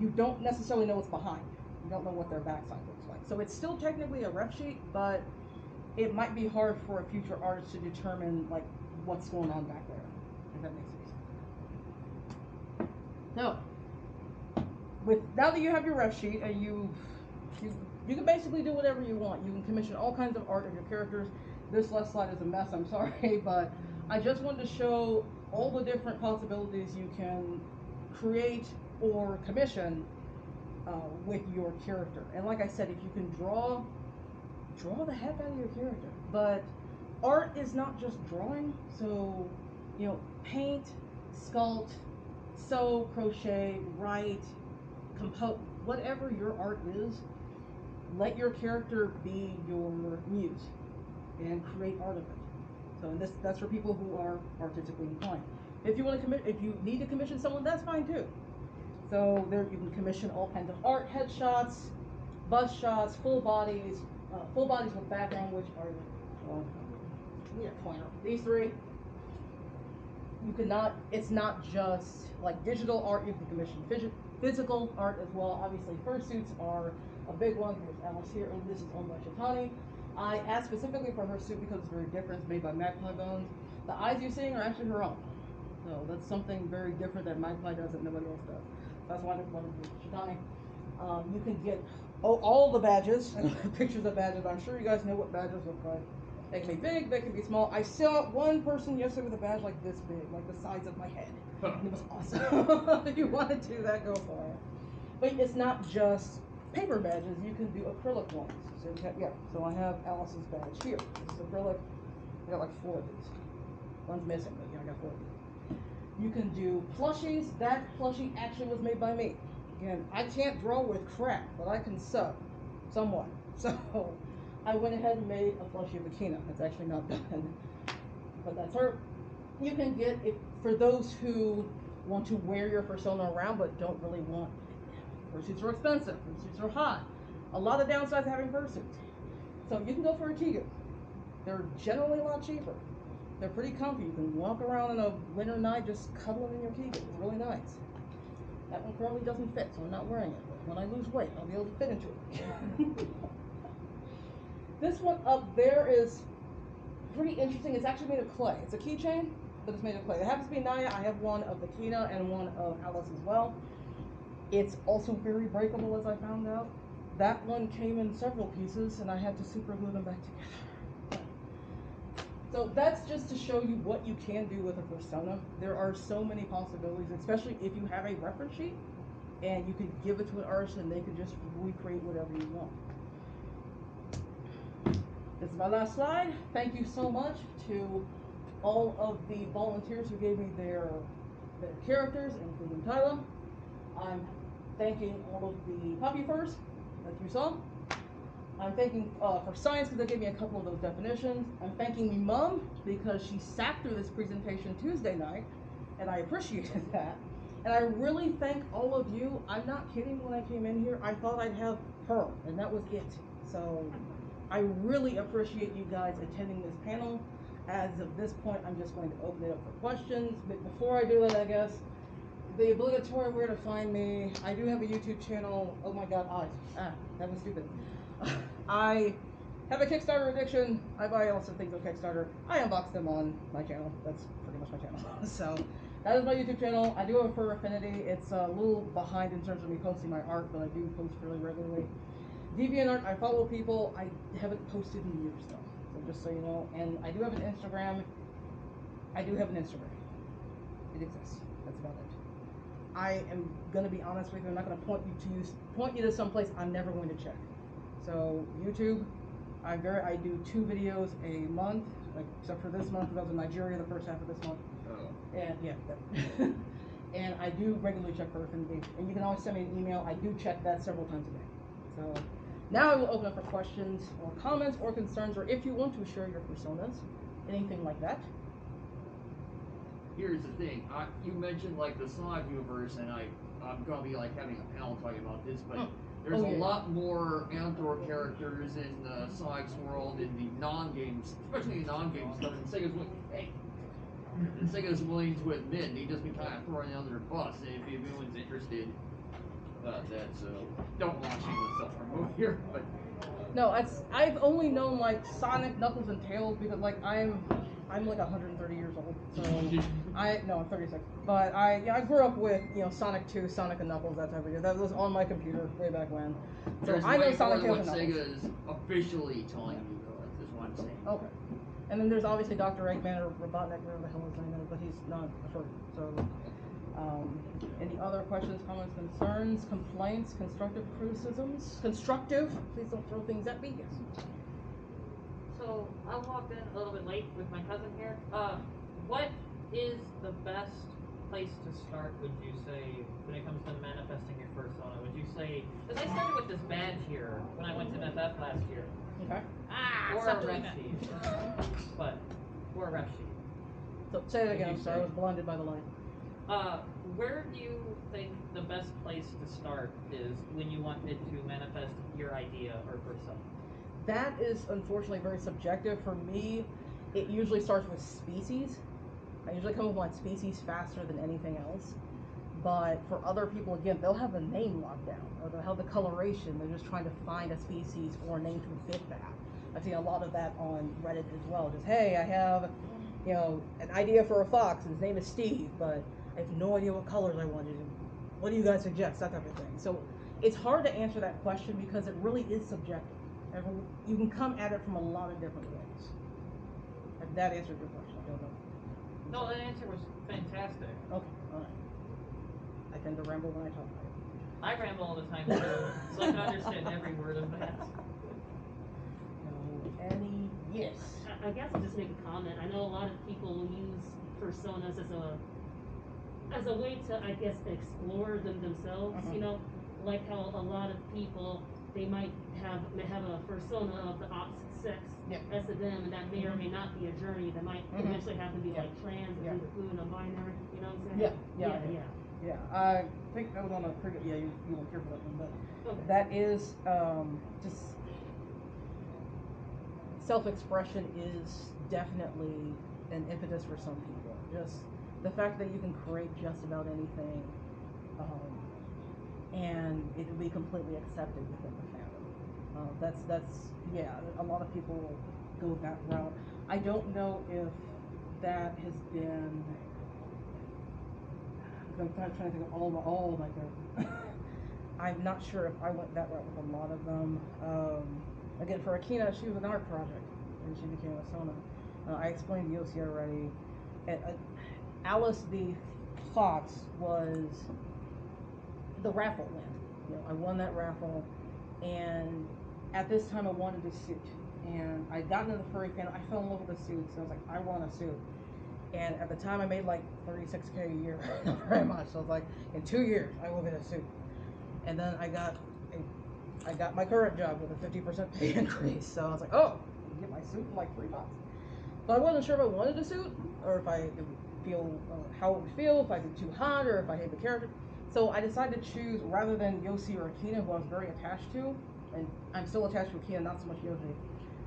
You don't necessarily know what's behind. You don't know what their backside looks like. So it's still technically a ref sheet, but it might be hard for a future artist to determine like what's going on back there, if that makes sense. So, now that you have your ref sheet and you can basically do whatever you want. You can commission all kinds of art of your characters. This left slide is a mess, I'm sorry, but I just wanted to show all the different possibilities you can create or commission with your character. And like I said, if you can draw the heck out of your character. But art is not just drawing, so paint, sculpt, sew, crochet, write, compose, whatever your art is, let your character be your muse and create art of it. So that's for people who are artistically inclined. If you need to commission someone, that's fine too. So you can commission all kinds of art, headshots, bust shots, full bodies with background, which are pointer. These three. It's not just like digital art. You can commission physical art as well. Obviously, fursuits are a big one. Here's Alyss here, and this is owned by Shitani. I asked specifically for her suit because it's very different. It's made by Magpie Bones. The eyes you're seeing are actually her own. So that's something very different that Magpie does that nobody else does. That's why I wanted to do Shitani. You can get all the badges, pictures of badges. I'm sure you guys know what badges look like. They can be big, they can be small. I saw one person yesterday with a badge like this big, like the size of my head. And it was awesome. If you want to do that, go for it. But it's not just paper badges. You can do acrylic ones. So I have Alyss's badge here. This is acrylic. I got like 4 of these. One's missing, but I got 4 of these. You can do plushies. That plushie actually was made by me. Again, I can't draw with crap, but I can sew somewhat. So I went ahead and made a plushie of Akina. It's actually not done, but that's her. You can get it for those who want to wear your Fursona around but don't really want. Fursuits are expensive. Fursuits are hot. A lot of downsides to having fursuits. So you can go for a Tigu. They're generally a lot cheaper. They're pretty comfy. You can walk around on a winter night just cuddling in your Tigu. It's really nice. That one currently doesn't fit, so I'm not wearing it. But when I lose weight, I'll be able to fit into it. This one up there is pretty interesting. It's actually made of clay. It's a keychain, but it's made of clay. It happens to be Naya. I have one of Akina and one of Alyss as well. It's also very breakable, as I found out. That one came in several pieces, and I had to super glue them back together. So that's just to show you what you can do with a Fursona. There are so many possibilities, especially if you have a reference sheet, and you could give it to an artist, and they could just recreate whatever you want. This is my last slide. Thank you so much to all of the volunteers who gave me their characters, including Tyler. I'm thanking all of the puppy furs that you saw. I'm thanking for science because they gave me a couple of those definitions. I'm thanking me mom because she sat through this presentation Tuesday night, and I appreciated that. And I really thank all of you. I'm not kidding. When I came in here, I thought I'd have her, and that was it. So I really appreciate you guys attending this panel. As of this point, I'm just going to open it up for questions. But before I do that, I guess, the obligatory where to find me. I do have a YouTube channel. Oh my god, that was stupid. I have a Kickstarter addiction. I buy lots of things on Kickstarter. I unbox them on my channel. That's pretty much my channel. So that is my YouTube channel. I do have a Fur Affinity. It's a little behind in terms of me posting my art, but I do post fairly regularly. DeviantArt, I follow people. I haven't posted in years though, so just so you know. And I do have an Instagram. It exists. That's about it. I am gonna be honest with you. I'm not gonna point you to some place I'm never going to check. So YouTube, I do 2 videos a month, except for this month because I was in Nigeria the first half of this month. Oh. And yeah, and I do regularly check for Affinity. And you can always send me an email. I do check that several times a day. So now I will open up for questions or comments or concerns, or if you want to share your personas, anything like that. Here's the thing. You mentioned like the Sonic universe, and I'm gonna be like having a panel talking about this, but there's a lot more outdoor characters in Sonic's world in the non-games, especially the non-games stuff. And Sega's willing to admit he just been kind of throwing it under the bus. And if anyone's interested about that, so don't launch into self-promote here, but. No, I've only known like Sonic, Knuckles, and Tails because like I'm like 130 years old, so I'm 36. But I grew up with Sonic 2, Sonic and Knuckles, that type of thing. That was on my computer way back when. So There's I know way Sonic, more Tails, than and what Knuckles. Sega is officially telling you, though. That's what I'm saying. Okay. And then there's obviously Dr. Eggman or Robotnik, whatever the hell his name is, but he's not a furry. So, any other questions, comments, concerns, complaints, constructive criticisms? Constructive? Please don't throw things at me. Yes. So I walked in a little bit late with my cousin here. What is the best place to start, would you say, when it comes to manifesting your persona? Would you say, because I started with this badge here when I went to MFF last year. Okay. Or stop a doing ref that. sheet. But, or a ref sheet. So say it again. I'm sorry, I was blinded by the light. Where do you think the best place to start is when you wanted to manifest your idea or persona? That is unfortunately very subjective. For me, it usually starts with species. I usually come up with my species faster than anything else. But for other people, again, they'll have the name locked down, or they'll have the coloration. They're just trying to find a species or a name to fit that. I've seen a lot of that on Reddit as well. Just, hey, I have, an idea for a fox, and his name is Steve, but I have no idea what colors I want to do. What do you guys suggest? That type of thing. So it's hard to answer that question because it really is subjective. You can come at it from a lot of different ways. If that answered your question, I don't know. No, that answer was fantastic. Okay, all right. I tend to ramble when I talk. I ramble all the time too, so I can understand every word of that. Yes. I guess I'll just make a comment. I know a lot of people use personas as a way to, I guess, explore them themselves. Like how a lot of people, they might have a persona of the opposite sex as to them, and that may or may not be a journey that might eventually have to be like trans or gender fluid, non-binary. You know what I'm saying? Yeah. I think that was on a previous. Yeah, you weren't here for that one, but that is just self-expression is definitely an impetus for some people. Just the fact that you can create just about anything, and it will be completely accepted within the fandom. That's a lot of people will go that route. I don't know if that has been. I'm trying to think of all my characters. I'm not sure if I went that route with a lot of them. Again, for Akina, she was an art project, and she became a Sona. I explained Yossi already. Alyss the Fox was the raffle win. I won that raffle, and at this time I wanted a suit. And I got into the furry fandom. I fell in love with the suits. So I was like, I want a suit. And at the time I made like $36K a year, not very much. So I was like, in 2 years I will get a suit. And then I got a I got my current job with a 50% pay increase. So I was like, oh, I can get my suit for like $3. But I wasn't sure if I wanted a suit or if it would feel how it would feel, if I'd be too hot or if I hate the character. So I decided to choose, rather than Yossi or Akina, who I was very attached to, and I'm still attached to Akina, not so much Yossi.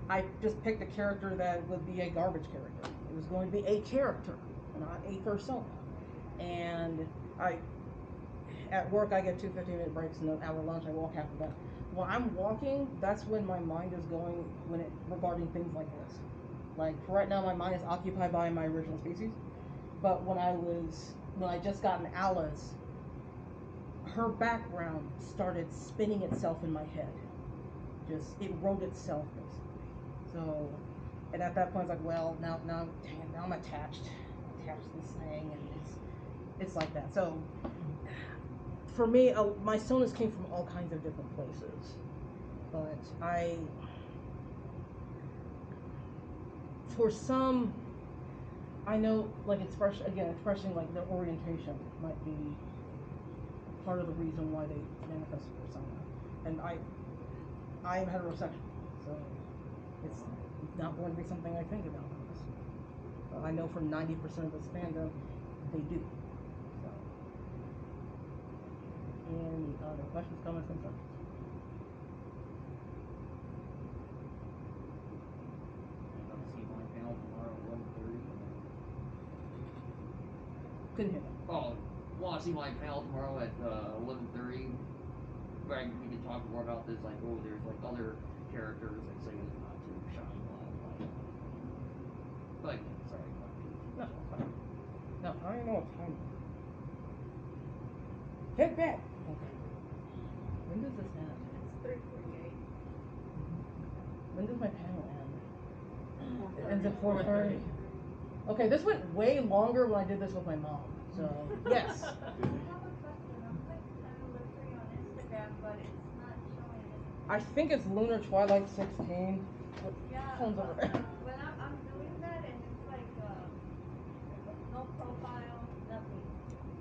I just picked a character that would be a garbage character. It was going to be a character, not a persona. And at work I get 2 15-minute breaks and an hour lunch. I walk half of that. When I'm walking, that's when my mind is going regarding things like this. Like for right now, my mind is occupied by my original species. But when I just gotten Alyss, her background started spinning itself in my head. It wrote itself basically. So, and at that point, I was like, well, now I'm attached to this thing, and it's like that. So, for me, my sonas came from all kinds of different places, but for some, I know, like expressing like their orientation might be part of the reason why they manifest persona, and I'm heterosexual, so it's not going to be something I think about. But I know for 90% of this fandom, they do. So, any other questions, comments, concerns? See my panel tomorrow at 11:30. Couldn't hear that. Oh, want to see my panel tomorrow at 11:30? Where we can talk more about this. Like, oh, there's like other characters that say it's not too shiny. But sorry. No, it's fine. No, I don't even know what time. Get back. Okay. When does this end? It's 3:48. When does my panel end? It ends at 4:30. Okay, this went way longer when I did this with my mom. So yes. I have a question. I'm like kind of looking on Instagram, but it's not showing anything. I think it's Lunar Twilight 16. Yeah, Phone's over there. when I'm doing that and it's like no profile, nothing.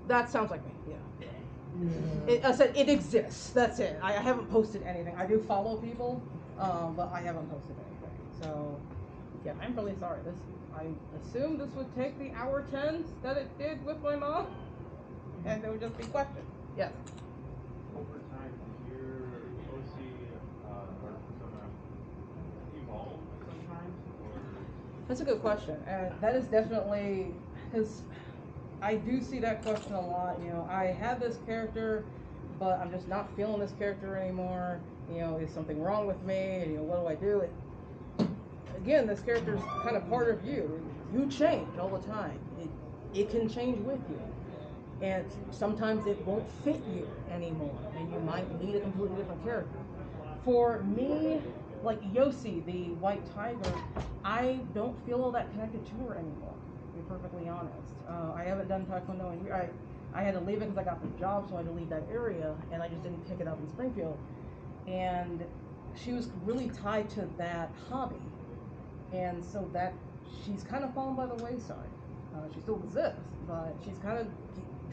That sounds like me, yeah. I said it exists, that's it. I haven't posted anything. I do follow people, but I haven't posted anything. So, yeah, I'm really sorry. I assumed this would take the hour 10 that it did with my mom, and there would just be questions. Yes? Over time, did your OC or persona evolve sometimes? Or? That's a good question, and that is definitely, because I do see that question a lot. You know, I have this character, but I'm just not feeling this character anymore. You know, is something wrong with me? You know, what do I do? Again, this character is kind of part of you. You change all the time. It can change with you. And sometimes it won't fit you anymore, and you might need a completely different character. For me, like Yossi, the white tiger, I don't feel all that connected to her anymore, to be perfectly honest. I haven't done Taekwondo in years. I had to leave it because I got the job, so I had to leave that area, and I just didn't pick it up in Springfield. And she was really tied to that hobby, and so that she's kind of fallen by the wayside. She still exists, but she's kind of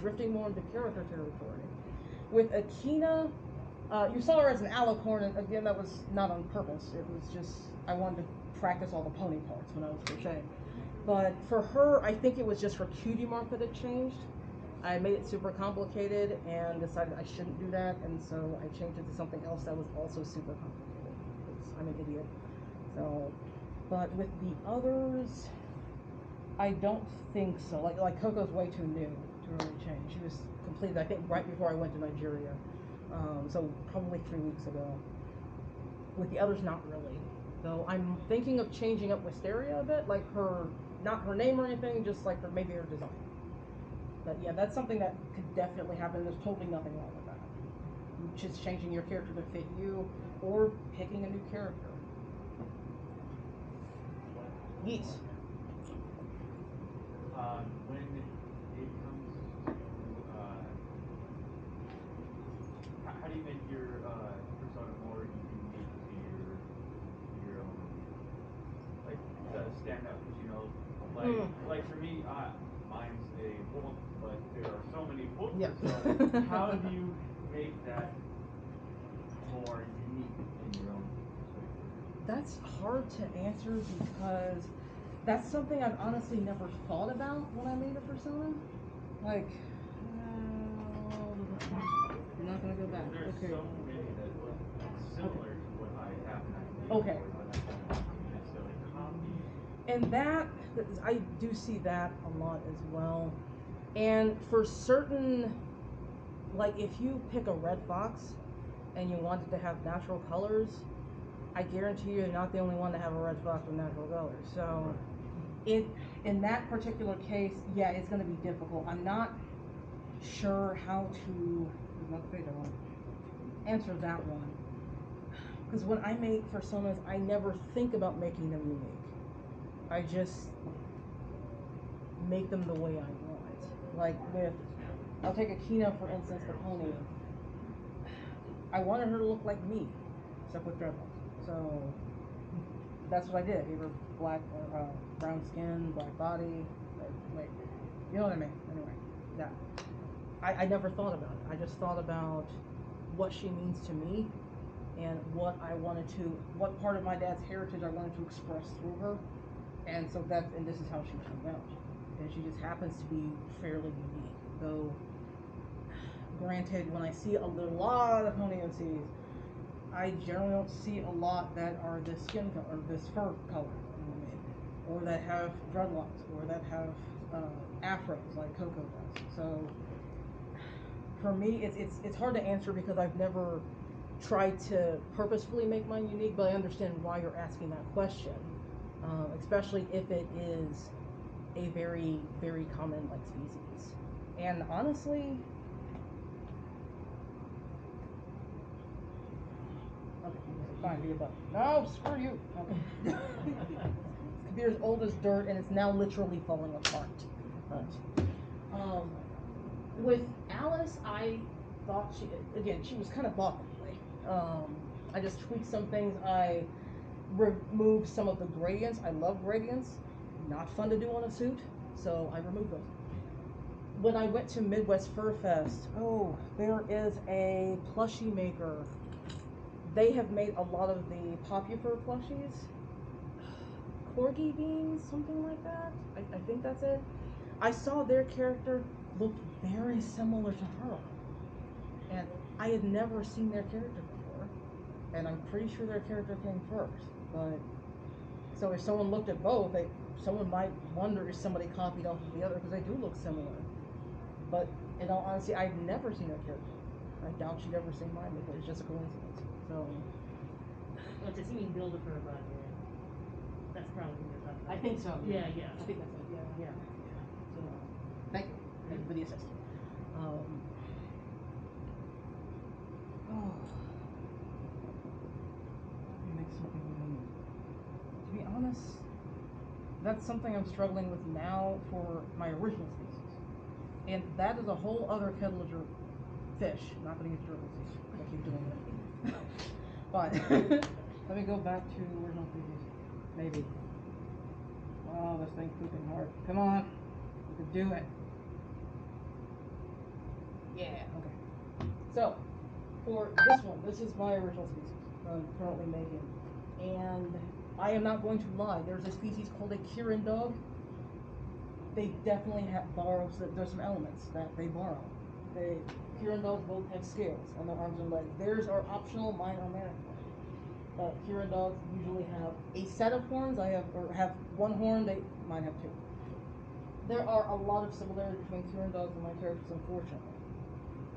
drifting more into character territory. With Akina, you saw her as an alicorn, and again, that was not on purpose. It was just, I wanted to practice all the pony parts when I was crocheting. But for her, I think it was just her cutie mark that had changed. I made it super complicated and decided I shouldn't do that, and so I changed it to something else that was also super complicated, because I'm an idiot. So, but with the others, I don't think so. Like Coco's way too new to really change. She was completed, I think, right before I went to Nigeria. So probably 3 weeks ago. With the others, not really. So I'm thinking of changing up Wisteria a bit, like not her name or anything, just like maybe her design. But yeah, that's something that could definitely happen. There's totally nothing wrong with that. Just changing your character to fit you, or picking a new character. Yes. When it comes to how do you make your persona more unique to your own, like stand out? Because you know, like for me, mine's a wolf, but there are so many wolf personas. How do you make that more unique unique in your own perspective? That's hard to answer because that's something I've honestly never thought about when I made a persona. Like, I'm not gonna go back. There's Okay. so many that look similar to what I have an idea Okay. for, but I don't necessarily copy. And that, I do see that a lot as well. And for certain, like if you pick a red fox and you want it to have natural colors, I guarantee you're not the only one to have a red fox with natural colors. So, in that particular case, yeah, it's going to be difficult. I'm not sure how to answer that one. Because when I make personas, I never think about making them unique. I just make them the way I want. Like with, I'll take Akina for instance, the pony. I wanted her to look like me, except with dreadlocks. So that's what I did. Gave her black or brown skin, black body, like, you know what I mean? Anyway, yeah. I never thought about it. I just thought about what she means to me and what I wanted to, what part of my dad's heritage I wanted to express through her. And so and this is how she turned out. And she just happens to be fairly unique. Though, granted, when I see a lot of pony OCs, I generally don't see a lot that are this skin color, or this fur color, or that have dreadlocks, or that have afros like Coco does. So, for me, it's hard to answer because I've never tried to purposefully make mine unique, but I understand why you're asking that question. Especially if it is a very, very common like species. And honestly, okay, fine, be a butt. No, screw you. Okay. This computer's old as dirt and it's now literally falling apart. But, with Alyss, I thought she was kind of bought that way. I just tweaked some things. I removed some of the gradients. I love gradients. Not fun to do on a suit, so I removed those. When I went to Midwest Fur Fest, there is a plushie maker. They have made a lot of the Popufur plushies. Corgi Beans, something like that. I think that's it. I saw their character looked very similar to her. And I had never seen their character before. And I'm pretty sure their character came first. But so if someone looked at both, someone might wonder if somebody copied off of the other because they do look similar. But in all honesty, I've never seen her character. I doubt she'd ever seen mine before. It's just a coincidence. So. Oh, to see me build a fur body. That's probably what you're talking about. I think so. Yeah. I think that's it. Yeah. So, thank you. Thank you for the assist. Make something unique. To be honest, that's something I'm struggling with now for my original species. And that is a whole other kettle of fish. Not gonna use gerbils. I keep doing it. But let me go back to original species. Maybe. Oh, this thing's pooping hard. Come on. You can do it. Yeah, okay. So, for this one, this is my original species I'm currently making. And I am not going to lie, there's a species called a Kirin dog. They definitely borrow, there's some elements that they borrow. Kirin dogs both have scales on their arms and legs. Theirs are optional, mine are mandatory. Kirin dogs usually have a set of horns. I have one horn, mine have two. There are a lot of similarities between Kirin dogs and my characters, unfortunately.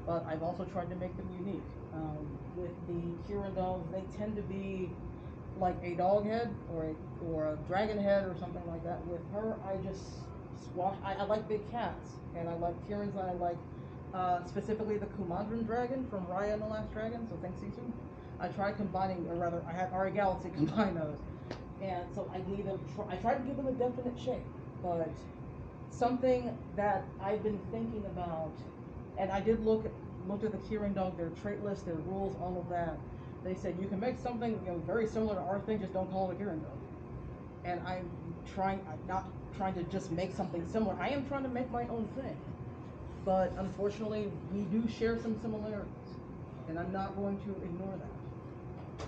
But I've also tried to make them unique. With the Kirin dogs, they tend to be like a dog head or a dragon head or something like that. With her, I just squash. I like big cats, and I like Kirins, and I like specifically the Kumandran dragon from Raya and the Last Dragon. So thanks, Sisu. I tried combining, or rather, I had Ari Galaxy combine those, and so I gave them. I tried to give them a definite shape, but something that I've been thinking about, and I did looked at the Kirin dog, their trait list, their rules, all of that. They said you can make something very similar to our thing, just don't call it a Kirin dog. And I'm not trying to just make something similar. I am trying to make my own thing, but unfortunately, we do share some similarities, and I'm not going to ignore that.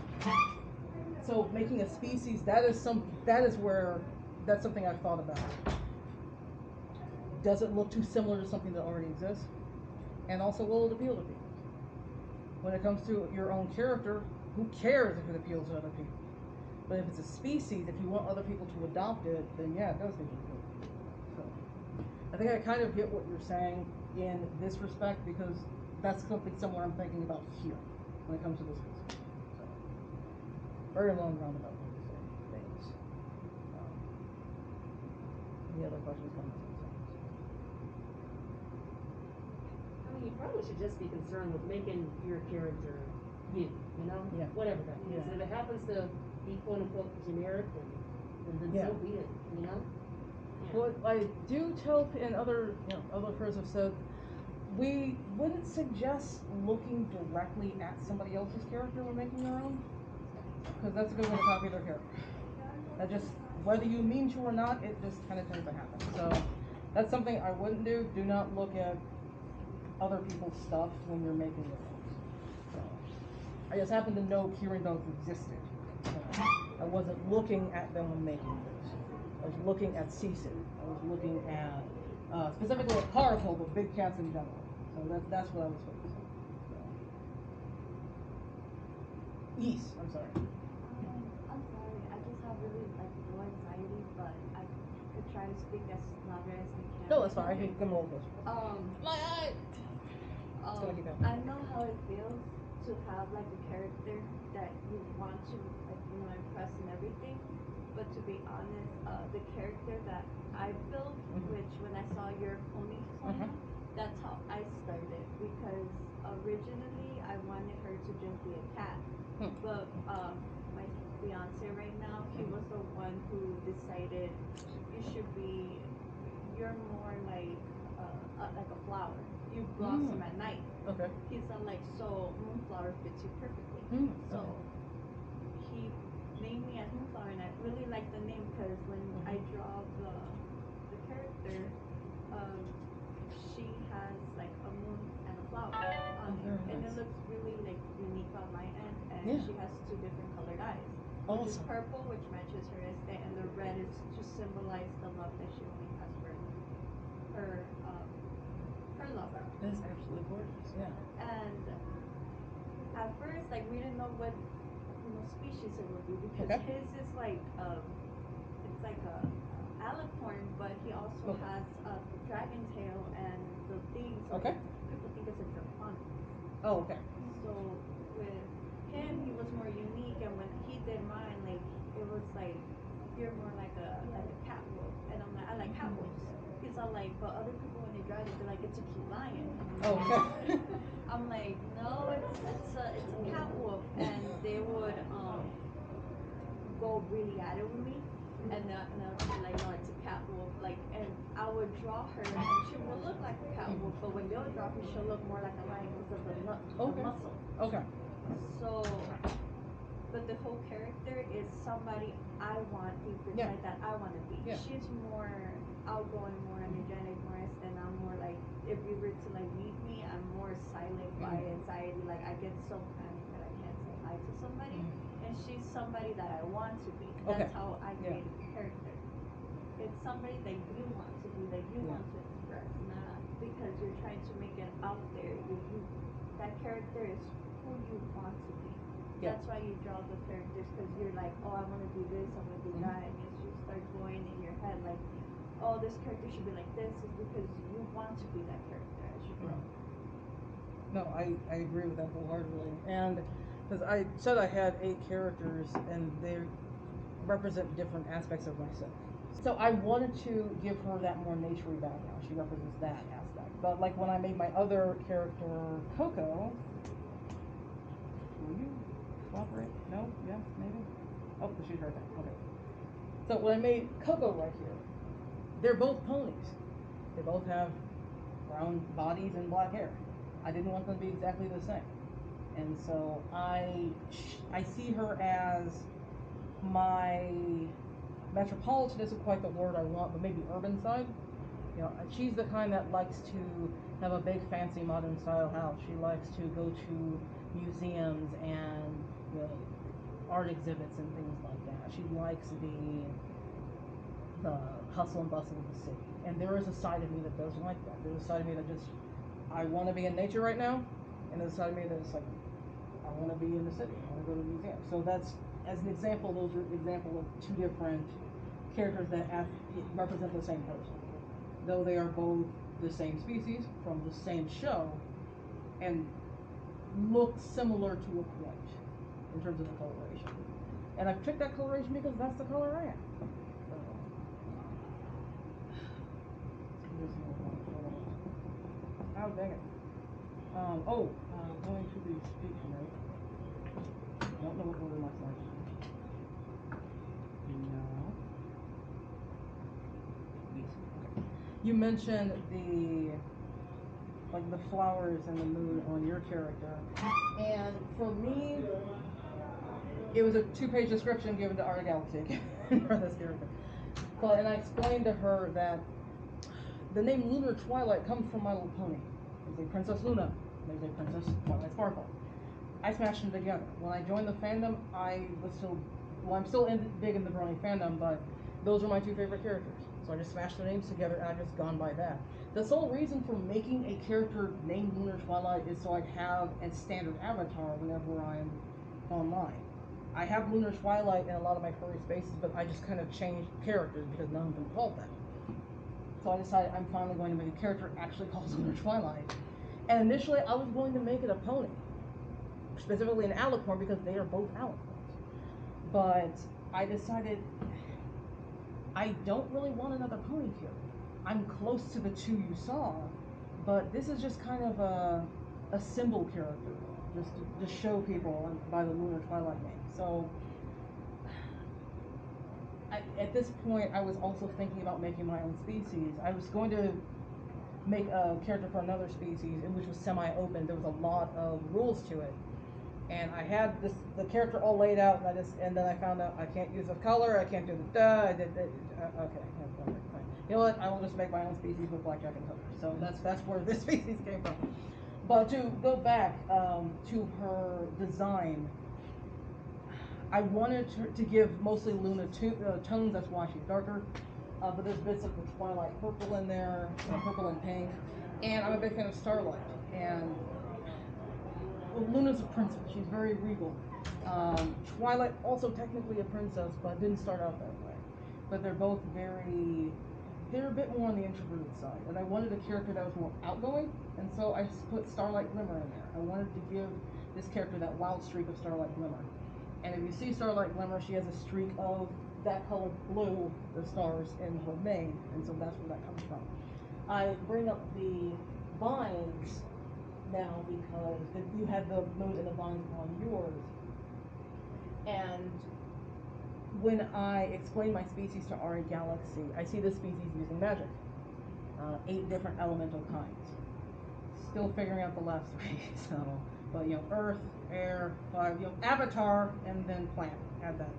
So making a species, that's something I've thought about. Does it look too similar to something that already exists? And also, will it appeal to people? When it comes to your own character, who cares if it appeals to other people? But if it's a species, if you want other people to adopt it, then yeah, it does need to appeal to people. So I think I kind of get what you're saying in this respect, because that's something similar I'm thinking about here when it comes to this species. So, very long roundabout way to say things. Any other questions, comments? I mean, you probably should just be concerned with making your character you know? Yeah. Whatever that means. Yeah. If it happens to be quote unquote generic, then Yeah. so be it, you know? Yeah. Well, I do tell, and other pros have said, we wouldn't suggest looking directly at somebody else's character when making your own, because that's a good way to copy their character. That just, whether you mean to or not, it just kind of tends to happen. So that's something I wouldn't do. Do not look at other people's stuff when you're making your own. So I just happen to know Kieran Belts existed. So I wasn't looking at them when making this. I was looking at Cecil. I was looking at specifically at Carnival, but big cats in general. So that's what I was focused on. So. Yes, I'm sorry. I'm sorry. I just have really low anxiety, but I could try to speak as louder as I can. No, that's fine. I can roll this. My eye. I know how it feels to have a character that you want to impress and everything. But to be honest, the character that I built, which when I saw your pony Sonia, that's how I started, because originally I wanted her to just be a cat. But my fiance right now, he was the one who decided you're more like a flower. You blossom at night. Okay. He's so Moonflower fits you perfectly. So he named me as Moonflower, and I really like the name because when I draw the character, she has a moon and a flower on her, and it looks really unique on my end. And she has two different colored eyes, which is purple, which matches her estate, and the red is to symbolize the love that she only has for her lover. That's absolutely gorgeous. Yeah. And at first, we didn't know what species it would be, because his is it's like a alicorn, but he also has a dragon tail and the things. So people think it's a draconic. Oh, okay. So with him, he was more unique, and when he did mine, it was you're more like a cat wolf, and I'm like, I like cat wolves. He's all but other people when they draw it, they're like, it's a cute lion. Oh, okay. I'm like, no, it's a cat wolf, and they would go really at it with me, and I would be like, no, it's a cat wolf. And I would draw her, and she would look like a cat wolf, but when they'll draw her, she'll look more like a lion because of the muscle. Okay. So, but the whole character is somebody I want deep inside that I want to be. Yeah. She's more outgoing, more energetic, more and I'm more if you were to meet me, I'm more silent by anxiety. I get so panicked that I can't say hi to somebody, and she's somebody that I want to be. That's how I created the character. It's somebody that you want to be, that you want to express, not because you're trying to make it out there. That character is who you want to be. That's why you draw the characters, because you're oh, I want to do this, I want to do that, and as you start going in your head oh, this character should be like this, is because you want to be that character as you grow. No, I agree with that wholeheartedly. And because I said I had 8 characters, and they represent different aspects of myself. So I wanted to give her that more naturey background. She represents that aspect. But when I made my other character, Coco, will you cooperate? No? Yes? Maybe? Oh, she's right there. Okay. So when I made Coco right here, they're both ponies. They both have brown bodies and black hair. I didn't want them to be exactly the same. And so I see her as my metropolitan isn't quite the word I want, but maybe urban side. She's the kind that likes to have a big fancy modern style house. She likes to go to museums and art exhibits and things like that. She likes the hustle and bustle of the city. And there is a side of me that does like that. There's a side of me that just, I want to be in nature right now, and there's a side of me that's like, I want to be in the city. I want to go to the museum. So that's, as an example, those are example of two different characters that represent the same person. Though they are both the same species from the same show, and look similar to a point in terms of the coloration. And I picked that coloration because that's the color I am. Oh, dang it. Going to the speech note. I don't know what order my slides are in. No. Yes. Okay. You mentioned the flowers and the moon on your character. And for me, it was a 2-page description given to Art Galaxy for this character. And I explained to her that the name Lunar Twilight comes from My Little Pony. There's a Princess Luna. There's a Princess Twilight Sparkle. I smashed them together. When I joined the fandom, I'm still big in the Brony fandom, but those are my 2 favorite characters. So I just smashed the names together, and I've just gone by that. The sole reason for making a character named Lunar Twilight is so I'd have a standard avatar whenever I'm online. I have Lunar Twilight in a lot of my furry spaces, but I just kind of changed characters because none of them called that. So I decided I'm finally going to make a character actually called Lunar Twilight. And initially I was going to make it a pony, specifically an alicorn, because they are both alicorns. But I decided I don't really want another pony character. I'm close to the 2 you saw, but this is just kind of a symbol character, just to show people by the Lunar Twilight name. So at this point, I was also thinking about making my own species. I was going to make a character for another species, which was semi-open. There was a lot of rules to it, and I had the character all laid out, and then I found out I can't use the color, I can't do the okay, fine. You know what? I will just make my own species with blackjack and colors. So that's where this species came from. But to go back to her design, I wanted to give mostly Luna tones, that's why she's darker. But there's bits of the Twilight purple in there, purple and pink. And I'm a big fan of Starlight. And Luna's a princess, she's very regal. Twilight, also technically a princess, but didn't start out that way. But they're both they're a bit more on the introverted side. And I wanted a character that was more outgoing, and so I just put Starlight Glimmer in there. I wanted to give this character that wild streak of Starlight Glimmer. And if you see Starlight Glimmer, she has a streak of that color blue, the stars, in her mane, and so that's where that comes from. I bring up the vines now because you had the moon and the vines on yours. And when I explain my species to Ari Galaxy, I see this species using magic. 8 different elemental kinds. Still figuring out the last 3, so, but earth, air, fire, avatar, and then plant, add that.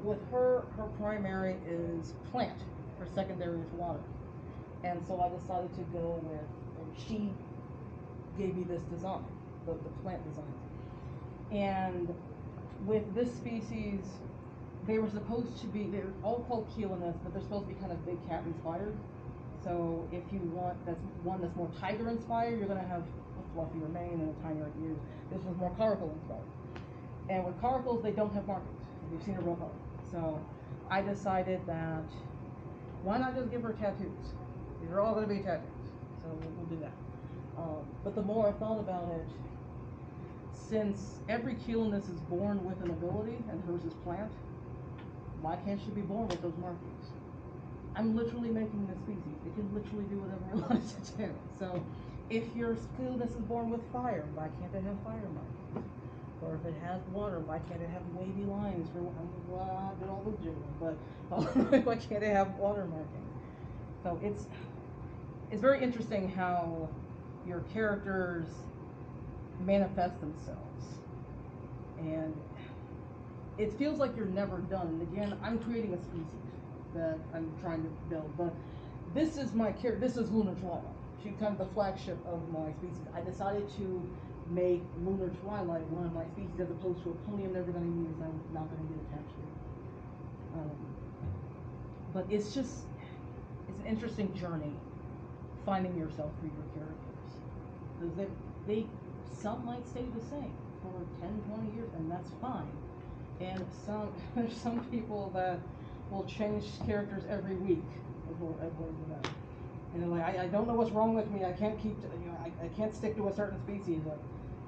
With her primary is plant, her secondary is water. And so I decided to go with, she gave me this design, the plant design. And with this species, they're all called Keelinus, but they're supposed to be kind of big cat inspired. So if you want one that's more tiger inspired, you're gonna have a fluffier mane and a tinier ears. This was more coracle inspired. And with coracles, they don't have markings. You've seen a real color. So I decided that why not just give her tattoos? These are all gonna be tattoos. So we'll do that. But the more I thought about it, since every Keelinus is born with an ability and hers is plant, why can't she be born with those markings? I'm literally making this species. It can literally do whatever it wants to do. So if your Keelinus is born with fire, why can't it have fire markings? Or if it has water, why can't it have wavy lines? I did all those jiggling, but why can't it have water markings? So it's very interesting how your characters manifest themselves, and it feels like you're never done. And again, I'm creating a species that I'm trying to build, but this is my character. This is Lunar Twilight. She's kind of the flagship of my species. I decided to make Lunar Twilight one of my species as opposed to a pony I'm never going to use, I'm not going to get attached to. But it's an interesting journey finding yourself through your characters. Because some might stay the same for 10, 20 years, and that's fine. And there's some people that will change characters every week, according to them. And they're like, I don't know what's wrong with me. I can't keep, I can't stick to a certain species.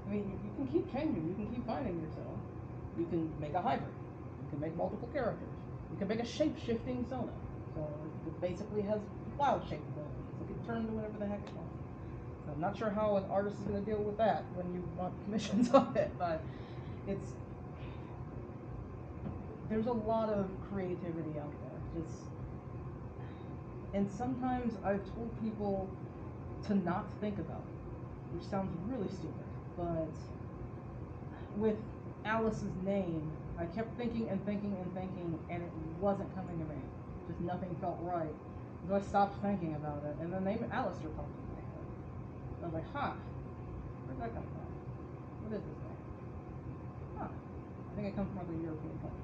I mean, you can keep changing. You can keep finding yourself. You can make a hybrid. You can make multiple characters. You can make a shape-shifting Sona. So it basically has wild shape abilities. It can turn into whatever the heck it wants. So I'm not sure how an artist is going to deal with that when you want commissions on it, but there's a lot of creativity out there. And sometimes I've told people to not think about it, which sounds really stupid, but with Alyss's name, I kept thinking and thinking and thinking, and it wasn't coming to me. Just nothing felt right. So I stopped thinking about it, and the name Alistair popped in my head. I was like, huh, where'd that come from? What is this name? Huh, I think it comes from like a European country.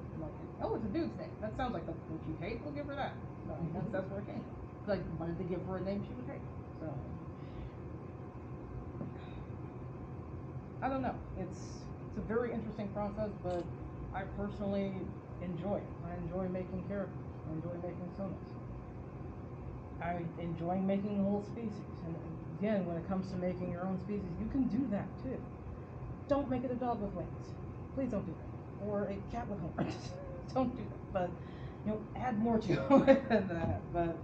Oh, it's a dude's name. That sounds like something she hates. We'll give her that. No, that's where it came from. Because I wanted to give her a name she would hate. So, I don't know. It's a very interesting process, but I personally enjoy it. I enjoy making characters. I enjoy making sonas. I enjoy making the whole species. And again, when it comes to making your own species, you can do that too. Don't make it a dog with wings. Please don't do that. Or a cat with horns. Don't do that. But add more to it than that. But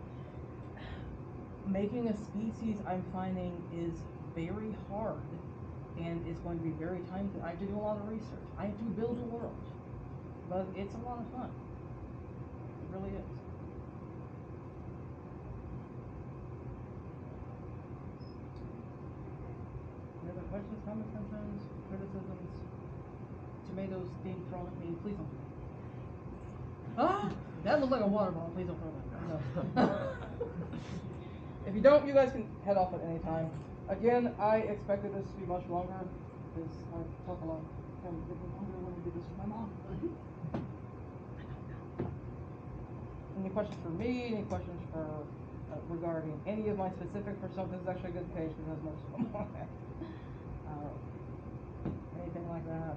making a species, I'm finding, is very hard and is going to be very time. I have to do a lot of research. I have to build a world. But it's a lot of fun. It really is. Any other questions, comments, concerns, criticisms, tomatoes being thrown at me? Please don't do that. Ah! That looked like a water ball. Please don't throw that. No. If you don't, you guys can head off at any time. Again, I expected this to be much longer because I talk a lot. And it was longer when I did this with my mom. I don't know. Any questions for me? Any questions for regarding any of my specific personas? This is actually a good page because it has most of them on it. Anything like that.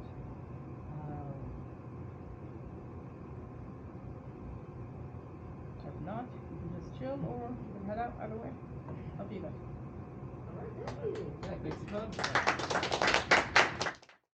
If not, you can just chill or you can head out either way. Up to you guys. Alright, thank you. Yeah, thanks for coming.